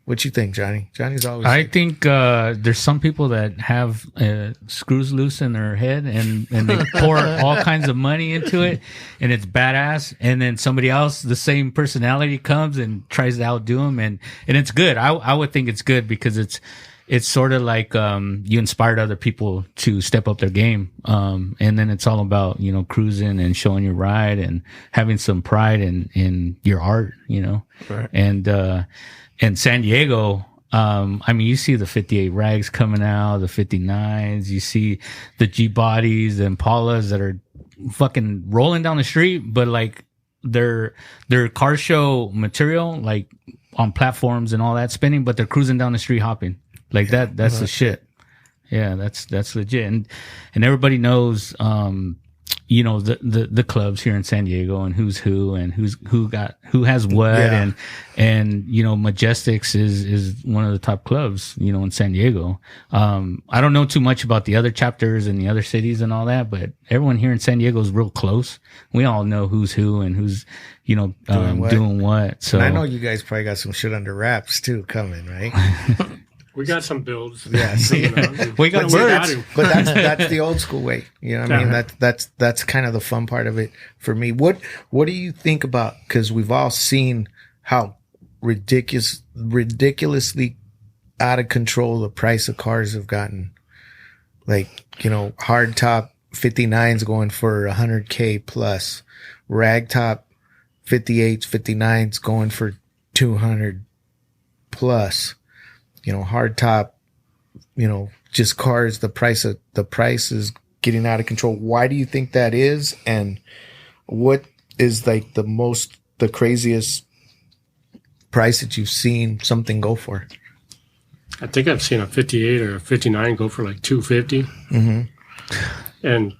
What you think, Johnny? Johnny's always. I think there's some people that have screws loose in their head and they pour all kinds of money into it and it's badass. And then somebody else, the same personality, comes and tries to outdo them, and it's good. I would think it's good because it's sort of like you inspired other people to step up their game. And then it's all about, you know, cruising and showing your ride and having some pride in your art, you know. Right. And San Diego, I mean, you see the 58 rags coming out, the 59s, you see the G bodies, the Impalas that are fucking rolling down the street, but like they're car show material, like on platforms and all that spinning, but they're cruising down the street hopping. Like that's the shit. Yeah, that's legit. And everybody knows, the clubs here in San Diego and who's who and who has what. Yeah. And Majestics is one of the top clubs, in San Diego. I don't know too much about the other chapters in the other cities and all that, but everyone here in San Diego is real close. We all know who's who and who's, doing what. So And I know you guys probably got some shit under wraps too coming, right? We got some builds. Yeah, see, we got but words. that's the old school way. You know what I mean? That's kind of the fun part of it for me. What do you think about? Because we've all seen how ridiculously out of control the price of cars have gotten. Like, hard top 59s going for $100K plus, rag top 58s, 59s going for 200 plus. Hard top, just cars, the price is getting out of control. Why do you think that is? And what is like the craziest price that you've seen something go for? I think I've seen a 58 or a 59 go for like 250. Mm-hmm. And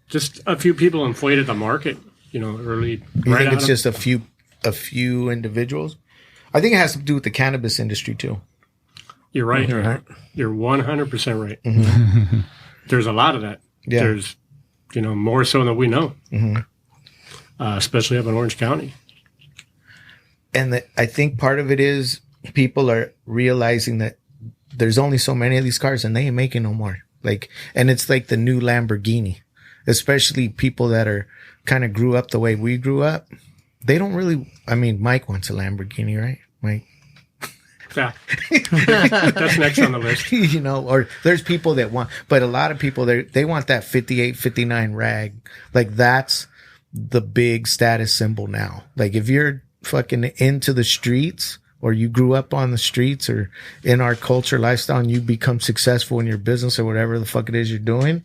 just a few people inflated the market, early. You think it's just a few individuals? I think it has to do with the cannabis industry too. You're right. Mm-hmm. You're 100% right. Mm-hmm. There's a lot of that. Yeah. There's, more so than we know, Mm-hmm. Especially up in Orange County. And I think part of it is people are realizing that there's only so many of these cars and they ain't making no more. And it's like the new Lamborghini, especially people that are kind of grew up the way we grew up. They don't really, Mike wants a Lamborghini, right? Mike. Yeah. That's next on the list. Or there's people that want, but a lot of people, they want that 58, 59 rag. That's the big status symbol now. If you're fucking into the streets or you grew up on the streets or in our culture lifestyle and you become successful in your business or whatever the fuck it is you're doing,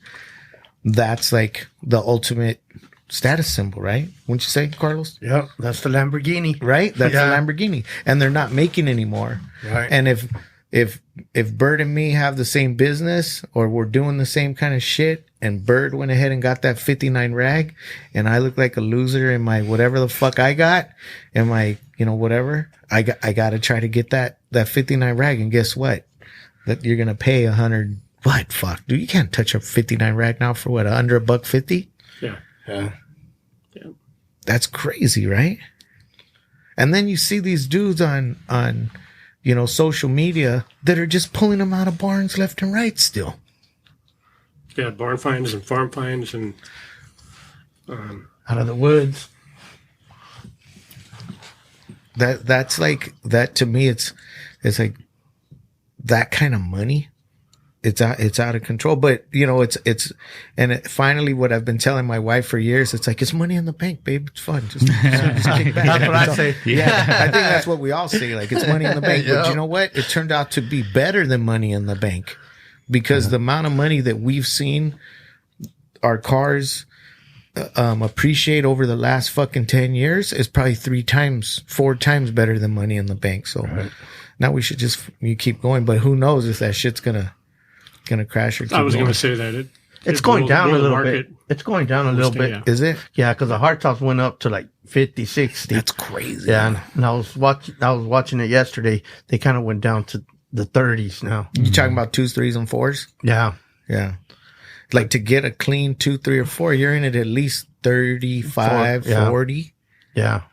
that's like the ultimate status symbol, right? Wouldn't you say, Carlos? Yep, that's the Lamborghini. Right? That's the Lamborghini. And they're not making anymore. Right. And if Bird and me have the same business or we're doing the same kind of shit and Bird went ahead and got that 59 rag and I look like a loser in my whatever the fuck I got and my, whatever, I got to try to get that 59 rag. And guess what? That you're going to pay 100. What? Fuck, dude, you can't touch a 59 rag now for what? Under $150? Yeah. Yeah. That's crazy, right? And then you see these dudes on social media that are just pulling them out of barns left and right still. Yeah, barn finds and farm finds and Out of the woods. That's like that to me. It's like that kind of money. It's out of control, but finally what I've been telling my wife for years, it's like, it's money in the bank, babe. It's fun. Just kick back. That's what I say. Yeah. I think that's what we all say. Like, it's money in the bank, but you know what? It turned out to be better than money in the bank because the amount of money that we've seen our cars appreciate over the last fucking 10 years is probably 4 times better than money in the bank. So now we should you keep going, but who knows if that shit's gonna crash or keep I was going going. to say that It's going down a little bit. It's going down a little bit. Yeah. Is it? Yeah, because the hard tops went up to like 50, 60. That's crazy. Yeah, and I was watching it yesterday. They kind of went down to the 30s now. You talking about 2s, 3s, and 4s? Yeah. Yeah. Like to get a clean 2, 3, or 4, you're in it at least 35, 40. Yeah.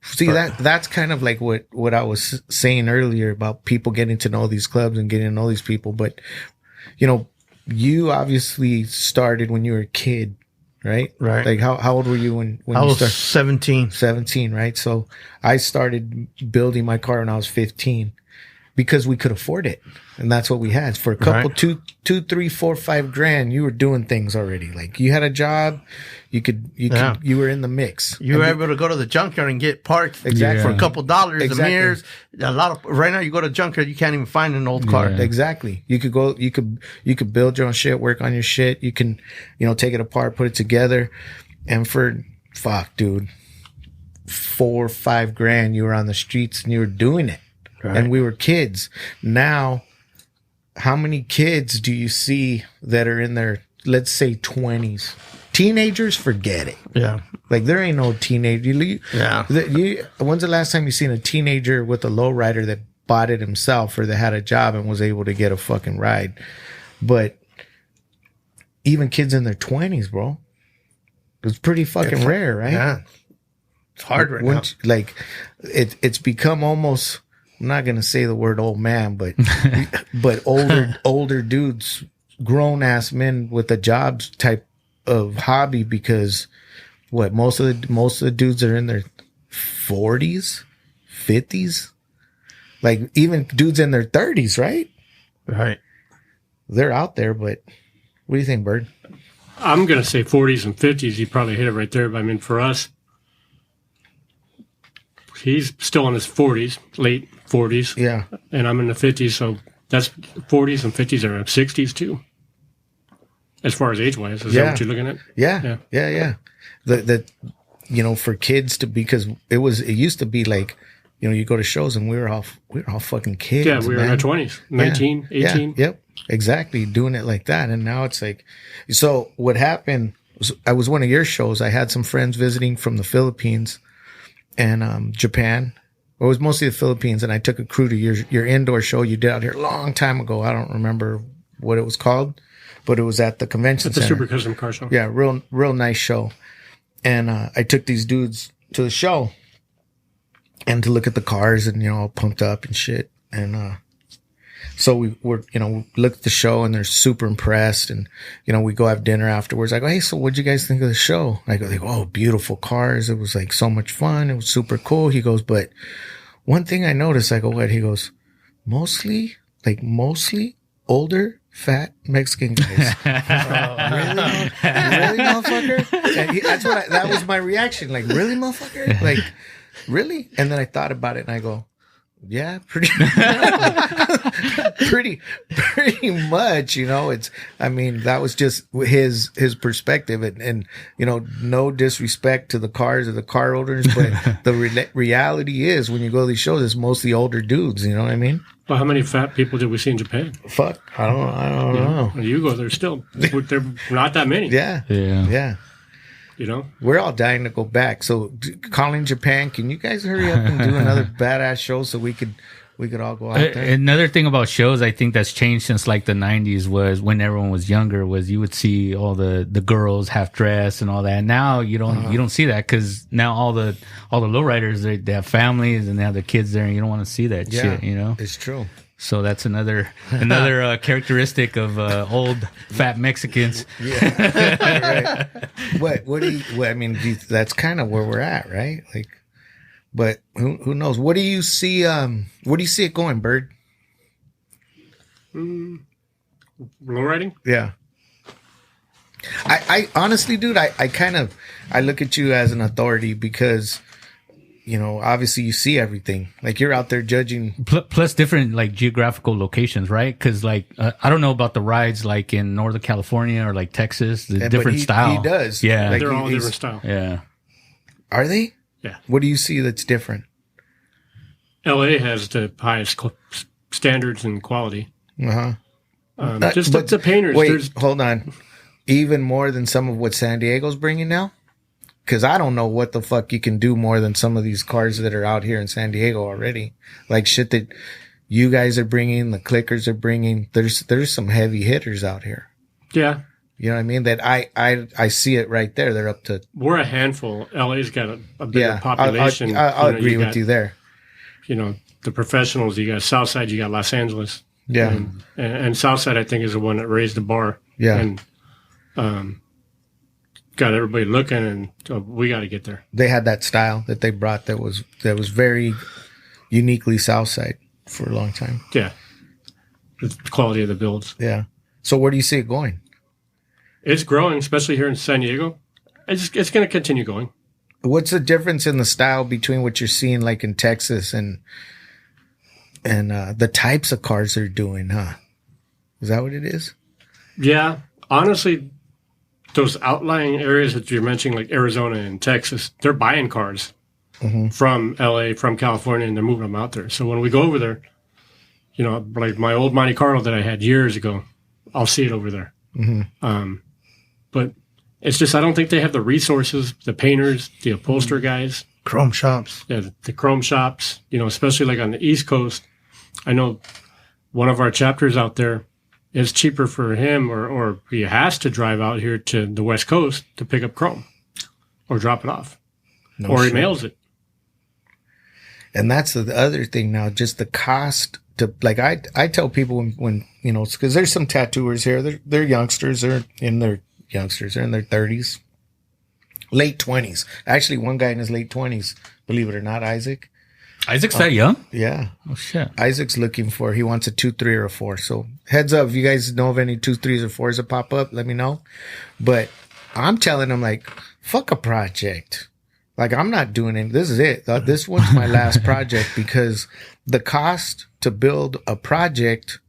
See, that's kind of like what I was saying earlier about people getting to know these clubs and getting to know these people. But, you obviously started when you were a kid, right? Right. Like how old were you when I you was started? 17. 17, right? So I started building my car when I was 15 because we could afford it. And that's what we had. For a couple, Right. two, 3, 4, 5 grand, you were doing things already. Like you had a job, you were in the mix. You were able to go to the junkyard and get parts Exactly. for a couple dollars. Exactly. The mirrors, right now you go to the junkyard, you can't even find an old car. Yeah. Exactly. You could build your own shit, work on your shit. You can, take it apart, put it together. And for, dude, 4 or 5 grand, you were on the streets and you were doing it. Right. And we were kids. Now, how many kids do you see that are in their, let's say 20s, teenagers, forget it. Yeah. Like there ain't no teenager. Yeah. When's the last time you seen a teenager with a lowrider that bought it himself or that had a job and was able to get a fucking ride? But even kids in their 20s, bro, it's pretty fucking rare, right? Yeah. It's hard right now. Like it's become almost, I'm not going to say the word old man, but older dudes, grown ass men with a job type of hobby, because most of the dudes are in their 40s, 50s, like even dudes in their 30s, right? Right. They're out there, but what do you think, Bird? I'm going to say 40s and 50s. You probably hit it right there. But I mean, for us, he's still in his 40s, late 40s. Yeah. And I'm in the 50s. So that's 40s and 50s are 60s too. As far as age-wise, is that what you're looking at? Yeah. The for kids to, because it used to be like, you go to shows and we were all fucking kids. Yeah, we were in our 20s, 19, 18. Yeah. Yep, exactly, doing it like that. And now it's like, so what happened was, I was one of your shows. I had some friends visiting from the Philippines and Japan. It was mostly the Philippines, and I took a crew to your indoor show you did out here a long time ago. I don't remember what it was called, but it was at the convention center. At the Super Custom Car Show. Yeah, real nice show. And I took these dudes to the show and to look at the cars and, all pumped up and shit. And so we looked at the show and they're super impressed. And, we go have dinner afterwards. I go, hey, so what'd you guys think of the show? I go, they go, oh, beautiful cars. It was like so much fun. It was super cool. He goes, but one thing I noticed, I go, what? He goes, mostly older, fat Mexican guys. Really, motherfucker? And that was my reaction. Like, really, motherfucker? Like, really? And then I thought about it and I go, yeah, pretty much, that was just his perspective and no disrespect to the cars or the car owners, but the reality is when you go to these shows, it's mostly older dudes, you know what I mean? Well, how many fat people did we see in Japan? Fuck, I don't know. When you go there still, they're not that many. Yeah. We're all dying to go back. So calling Japan, can you guys hurry up and do another badass show so we could all go out there? Another thing about shows I think that's changed since like the 90s was when everyone was younger, was you would see all the girls half dressed and all that. Now you don't see that, because now all the lowriders, they have families and they have their kids there, and you don't want to see that shit. It's true. So that's another characteristic of old fat Mexicans. Yeah, right. That's kind of where we're at, right? Like, but who knows? What do you see? Where do you see it going, Bird? Lowriding? Yeah. I honestly, dude, I look at you as an authority because, obviously you see everything. Like you're out there judging. Plus different like geographical locations, right? Because like I don't know about the rides like in Northern California or like Texas, the different style. He does. Yeah, like they're all different style. Yeah. Are they? Yeah. What do you see that's different? LA has the highest standards and quality. Just but the painters. Wait, hold on. Even more than some of what San Diego's bringing now? Because I don't know what the fuck you can do more than some of these cars that are out here in San Diego already. Like shit that you guys are bringing, the clickers are bringing. There's some heavy hitters out here. Yeah. You know what I mean? That I see it right there. They're up to. We're a handful. LA's got a bigger population. I'll agree with you there. The professionals. You got Southside. You got Los Angeles. Yeah. And Southside, I think, is the one that raised the bar. Yeah. And got everybody looking, and we got to get there. They had that style that they brought that was very uniquely Southside for a long time. Yeah. The quality of the builds. Yeah. So where do you see it going? It's growing, especially here in San Diego. It's going to continue going. What's the difference in the style between what you're seeing like in Texas and the types of cars they're doing, huh? Is that what it is? Yeah. Honestly, those outlying areas that you're mentioning, like Arizona and Texas, they're buying cars from LA, from California, and they're moving them out there. So when we go over there, like my old Monte Carlo that I had years ago, I'll see it over there. But It's just I don't think they have the resources, the painters, the upholsterer guys, Chrome shops. the chrome shops. Especially like on the East Coast. I know one of our chapters out there. It's cheaper for him, or he has to drive out here to the West Coast to pick up chrome, or drop it off, or he mails it. And that's the other thing now, just the cost to, like, I tell people when because there's some tattooers here, they're youngsters, they're in their 30s, late 20s. Actually, one guy in his late 20s, believe it or not, Isaac. Isaac's that young? Yeah. Oh, shit. Isaac's he wants a 2, 3, or a 4. So heads up, if you guys know of any 2, 3s, or 4s that pop up, let me know. But I'm telling him, like, fuck a project. Like, I'm not doing it. This is it. This one's my last project, because the cost to build a project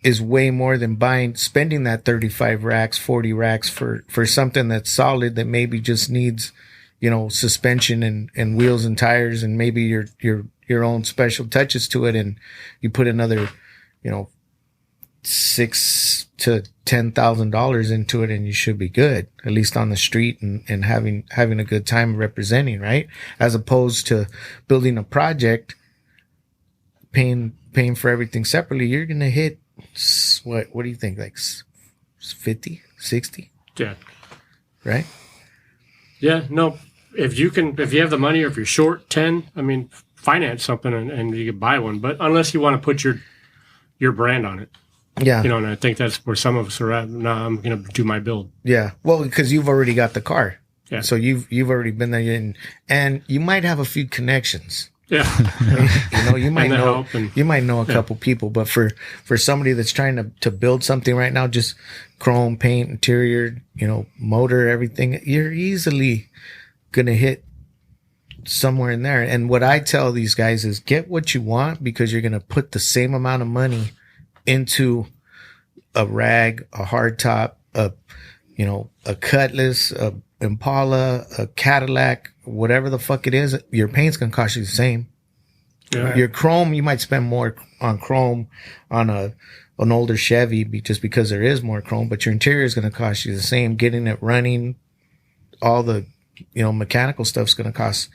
is way more than spending that 35 racks, 40 racks for something that's solid, that maybe just needs, suspension and wheels and tires, and maybe your own special touches to it. And you put another, $6,000 to $10,000 into it, and you should be good, at least on the street, and having a good time representing, right? As opposed to building a project, paying for everything separately. You're going to hit, what do you think? Like 50, 60? Yeah. Right? Yeah. No, if you have the money, or if you're short 10, I mean, finance something and you can buy one, but unless you want to put your brand on it. Yeah. And I think that's where some of us are at. No, I'm going to do my build. Yeah. Well, because you've already got the car. Yeah. So you've already been there, and you might have a few connections. Yeah. You might know a couple people, but for somebody that's trying to build something right now, just chrome, paint, interior, motor, everything, you're easily going to hit somewhere in there. And what I tell these guys is, get what you want, because you're going to put the same amount of money into a rag, a hardtop, a Cutlass, a Impala, a Cadillac, whatever the fuck it is. Your paint's gonna cost you the same. Yeah. Your chrome, you might spend more on chrome on an older Chevy, just because there is more chrome, but your interior is gonna cost you the same. Getting it running, all the mechanical stuff's gonna cost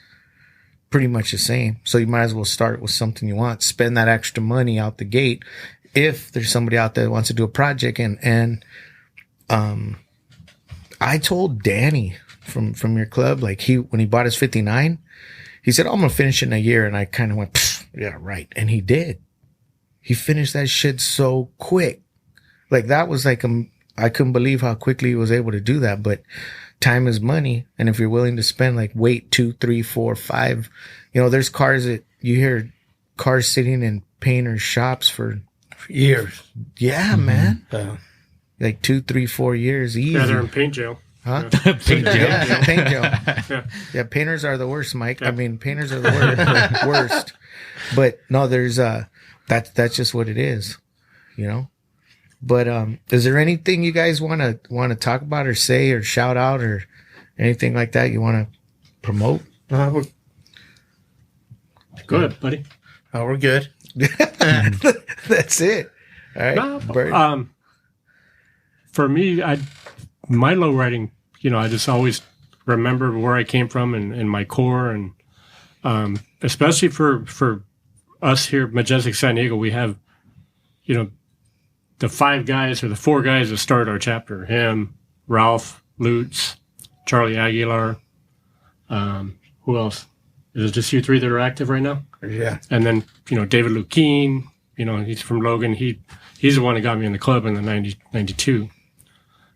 pretty much the same. So you might as well start with something you want. Spend that extra money out the gate. If there's somebody out there that wants to do a project, and I told Danny from your club, like, when he bought his 59, he said, I'm going to finish it in a year. And I kind of went, yeah, right. And he did. He finished that shit so quick. Like, that was like, I couldn't believe how quickly he was able to do that. But time is money. And if you're willing to spend, like, wait 2, 3, 4, 5, there's cars that you hear cars sitting in painters' shops for years. Yeah, man. Like 2, 3, 4 years. Easy. Yeah, they're in paint jail. Huh? Yeah. Paint jail. Yeah, paint jail. Yeah. Painters are the worst, Mike. Yeah. I mean, painters are the worst. But no, there's that's just what it is, But is there anything you guys want to talk about, or say, or shout out, or anything like that you want to promote? Go ahead, buddy. We're good. That's it. All right. No, for me, my low riding, I just always remember where I came from and my core, and especially for us here at Majestics San Diego, we have, the 5 guys or the 4 guys that started our chapter. Him, Ralph, Lutz, Charlie Aguilar. Who else? Is it just you 3 that are active right now? Yeah. And then, David Lukeen, he's from Logan. He's the one that got me in the club in the 92.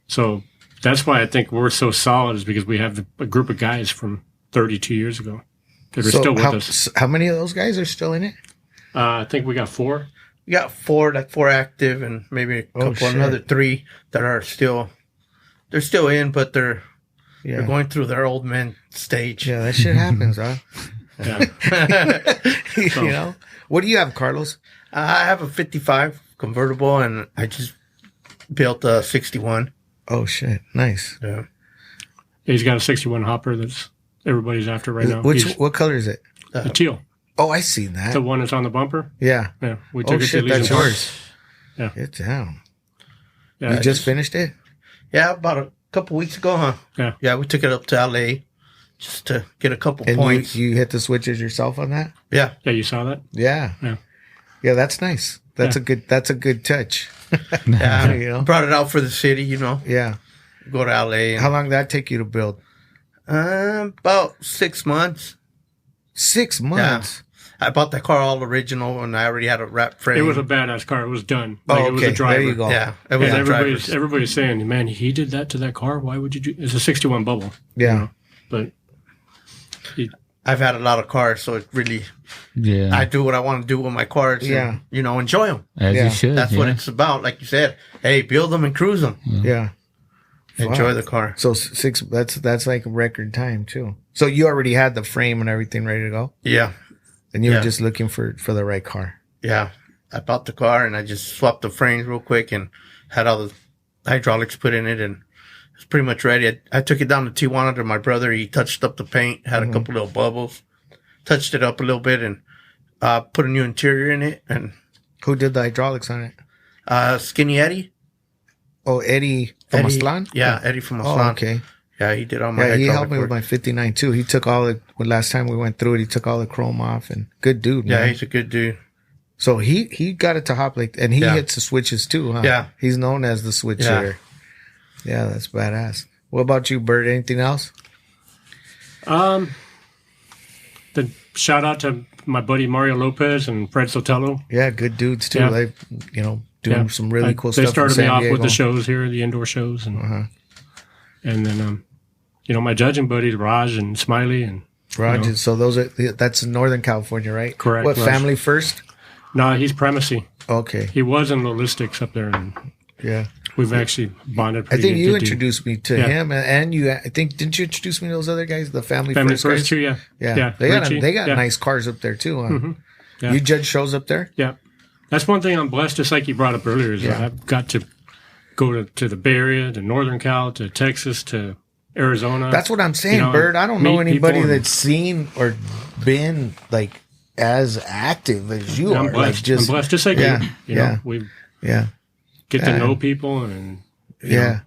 So that's why I think we're so solid, is because we have a group of guys from 32 years ago that are still with us. How many of those guys are still in it? I think we got 4. We got 4 active, and maybe a couple, another 3 that are still in, but they're going through their old man stage. Yeah, that shit happens, huh? Yeah. What do you have, Carlos? I have a 55 convertible, and I just built a 61. Oh shit, nice. Yeah. He's got a 61 hopper that's everybody's after right now. What color is it? The teal. Oh, I seen that. The one that's on the bumper. Yeah. Yeah. We took it to that's Legion Park. yours. Yeah. Get down. Yeah. You just finished it? Yeah, about couple weeks ago, huh? Yeah. Yeah, we took it up to LA just to get a couple And points. you hit the switches yourself on that? Yeah. Yeah, you saw that? Yeah. Yeah. Yeah, that's nice. That's a good touch. Yeah. You know? Brought it out for the city, you know. Yeah. Go to LA. How long did that take you to build? About 6 months. 6 months. I bought that car all original, and I already had a wrap frame. It was a badass car. It was done. Oh, It was a okay. driver. There you go. Yeah, it was And a driver's. everybody's saying, man, he did that to that car. Why would you do? It's a 61 bubble. Yeah. You know? But I've had a lot of cars, so it really, Yeah. I do what I want to do with my cars. Yeah. And, you know, enjoy them. As Yeah. you should. That's what it's about. Like you said, hey, build them and cruise them. Yeah. Enjoy Wow. the car. So six, that's like a record time too. So you already had the frame and everything ready to go, Yeah. and you Yeah. were just looking for the right car. Yeah. I bought the car, and I just swapped the frames real quick and had all the hydraulics put in it, and it's pretty much ready. I took it down to Tijuana to my brother. He touched up the paint, had a couple little bubbles, touched it up a little bit, and put a new interior in it. And Who did the hydraulics on it? Skinny Eddie. Oh, Eddie from Eddie, Aztlan? Yeah, Eddie from Oh, Aztlan. okay. Yeah, he did all my Yeah, he hydraulic helped me with work. my 59 too. He took all the last time we went through it. He took all the chrome off, and good dude. Yeah, Man. he's a good dude. So he got it to hop like, and he Yeah. hits the switches too, huh? Yeah. He's known as the switch Yeah. hitter. Yeah, that's badass. What about you, Bert? Anything else? the shout out to my buddy Mario Lopez and Fred Sotelo. Yeah, good dudes too. Yeah. They, doing Yeah. some really cool They stuff. started in me San off with Diego. the shows here, the indoor shows, and then my judging buddies Raj and Smiley and Roger. So that's in Northern California, right? Correct, What, Raj. Family First? no, he's Primacy. Okay. He was in Logistics up there, and Yeah. we've actually bonded. I Pretty think good, you good dude. introduced me to Yeah. him, and you. I think didn't you introduce me to those other guys, the Family Family First First guys? too, yeah. Yeah, Richie, they got yeah. nice cars up there too. Huh? Yeah. You judge shows up there? Yeah, that's one thing I'm blessed. Just like you brought up earlier, is that Yeah. I've got to go to the Bay Area, to Northern Cal, to Texas, to Arizona. That's what I'm saying, You know, Bird. I don't know meet anybody people and- that's seen or been like as active as you I'm are. blessed. Like I'm blessed, just like yeah, you. You know, yeah. we yeah, get to Yeah. know people, and yeah.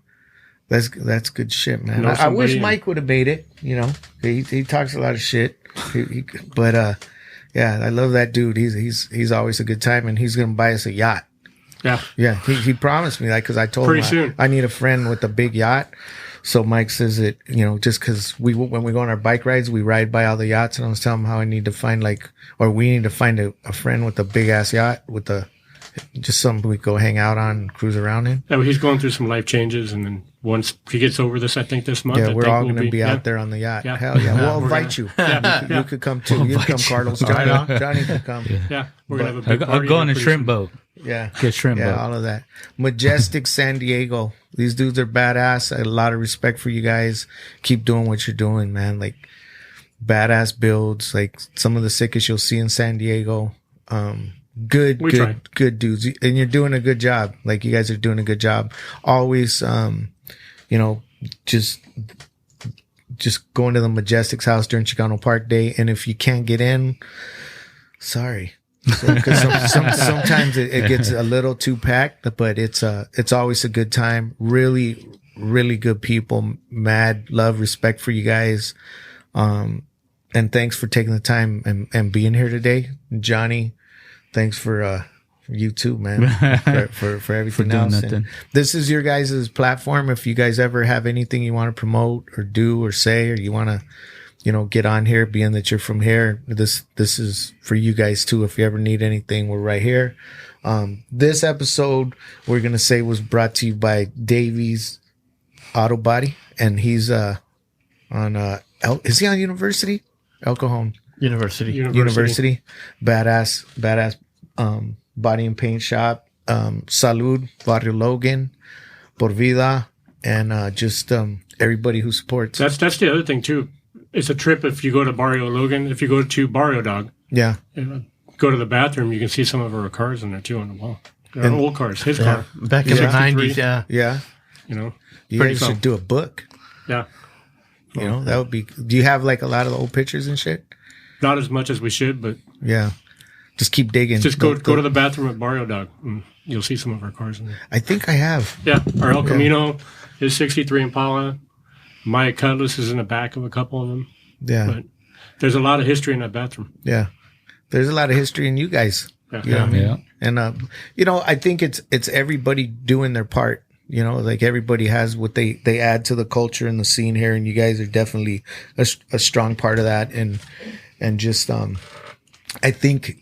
That's good shit, man. Know I wish somebody Mike would have made it. You know, he talks a lot of shit, but yeah, I love that dude. He's always a good time, and he's gonna buy us a yacht. yeah, Yeah, he promised me that because I told Pretty him soon. I need a friend with a big yacht. So Mike says that, just because when we go on our bike rides, we ride by all the yachts, and I was telling him how I need to find we need to find a friend with a big ass yacht with just something we go hang out on and cruise around in. yeah. He's going through some life changes, and then once he gets over this, I think this month, Yeah, I we're think all we'll going to be yeah. out there on the yacht. Yeah. Hell yeah. We'll we're invite you. Yeah. You could come too. You can come, Carlos. Johnny can come. Yeah, we're gonna have a big I'll party go here on a pretty shrimp soon. boat. Yeah. Get shrimp Yeah, boat. all of that. Majestics San Diego. These dudes are badass. I had a lot of respect for you guys. Keep doing what you're doing, man. Like badass builds, like some of the sickest you'll see in San Diego. We try. Good dudes. And you're doing a good job. Like you guys are doing a good job. Always, just going to the Majestics house during Chicano Park Day. And if you can't get in, sorry. Because sometimes it gets a little too packed, but it's always a good time. Really, really good people. Mad love, respect for you guys. And thanks for taking the time and being here today. Johnny, thanks for you too, man, for everything doing else. nothing. And this is your guys' platform. If you guys ever have anything you want to promote or do or say, or you want to, get on here, being that you're from here, this is for you guys too. If you ever need anything, we're right here. This episode we're going to say was brought to you by Davies Auto Body, and he's on is he on University? El Cajon University. University. Badass body and paint shop. Salud, Barrio Logan, Por Vida, and just everybody who supports. That's the other thing too. It's a trip if you go to Barrio Logan. If you go to Barrio Dog, Yeah. go to the bathroom, you can see some of our cars in there too on the wall. They're old cars. His car, Back in the 63. 90s, yeah. Yeah. you know. You Pretty guys cool. should do a book. Yeah, That would be. Do you have like a lot of the old pictures and shit? not as much as we should, but Yeah. just keep digging. Just go to the bathroom at Barrio Dog, and you'll see some of our cars in there. I think I have. Yeah, our El Camino is 63 Impala. My Cutlass is in the back of a couple of them. Yeah. But there's a lot of history in that bathroom. Yeah. There's a lot of history in you guys. Yeah. You know what I mean? Yeah. And, you know, I think it's everybody doing their part. You know, like everybody has what they add to the culture and the scene here. And you guys are definitely a strong part of that. And just, I think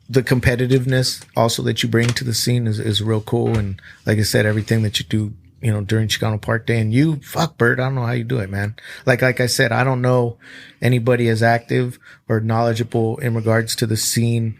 the competitiveness also that you bring to the scene is real cool. And like I said, everything that you do, you know, during Chicano Park Day, and you, fuck, Bert, I don't know how you do it, man. Like I said, I don't know anybody as active or knowledgeable in regards to the scene,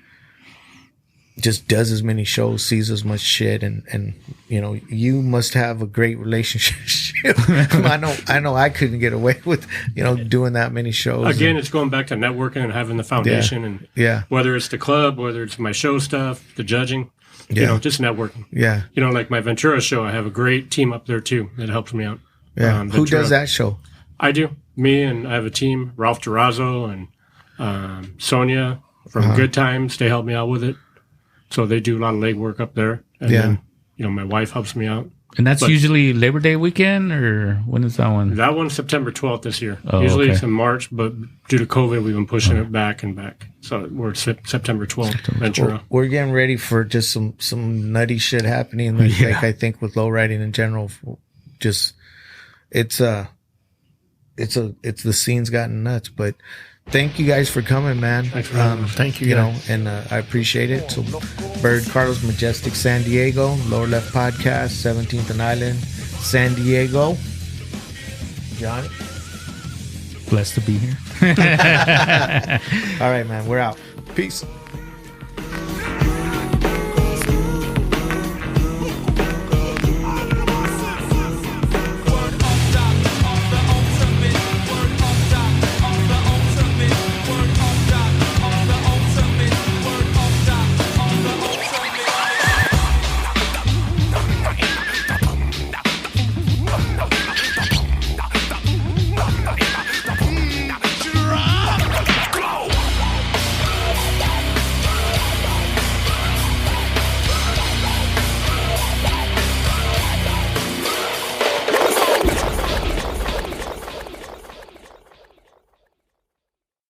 just does as many shows, sees as much shit. And, you know, you must have a great relationship. I know I couldn't get away with, you know, doing that many shows. Again, it's going back to networking and having the foundation. And whether it's the club, whether it's my show stuff, the judging, you know, just networking. Yeah. You know, like my Ventura show, I have a great team up there too that helps me out. Yeah. Who does that show? I do. Me, and I have a team, Ralph Durazo and Sonia from Good Times. They help me out with it. So they do a lot of legwork up there. And then, you know, my wife helps me out. And that's usually Labor Day weekend, or when is that one? That one's September 12th this year. Oh, usually okay. it's in March, but due to COVID, we've been pushing it back and back. So we're September 12th, Ventura. We're getting ready for just some nutty shit happening. Like I think with lowriding in general, just it's the scene's gotten nuts. But thank you guys for coming, man. Thanks for having us. Thank you. You know, and I appreciate it. So, Bird Carlos, Majestics San Diego, Lower Left Podcast, 17th and Island, San Diego. Johnny? Blessed to be here. All right, man. We're out. Peace.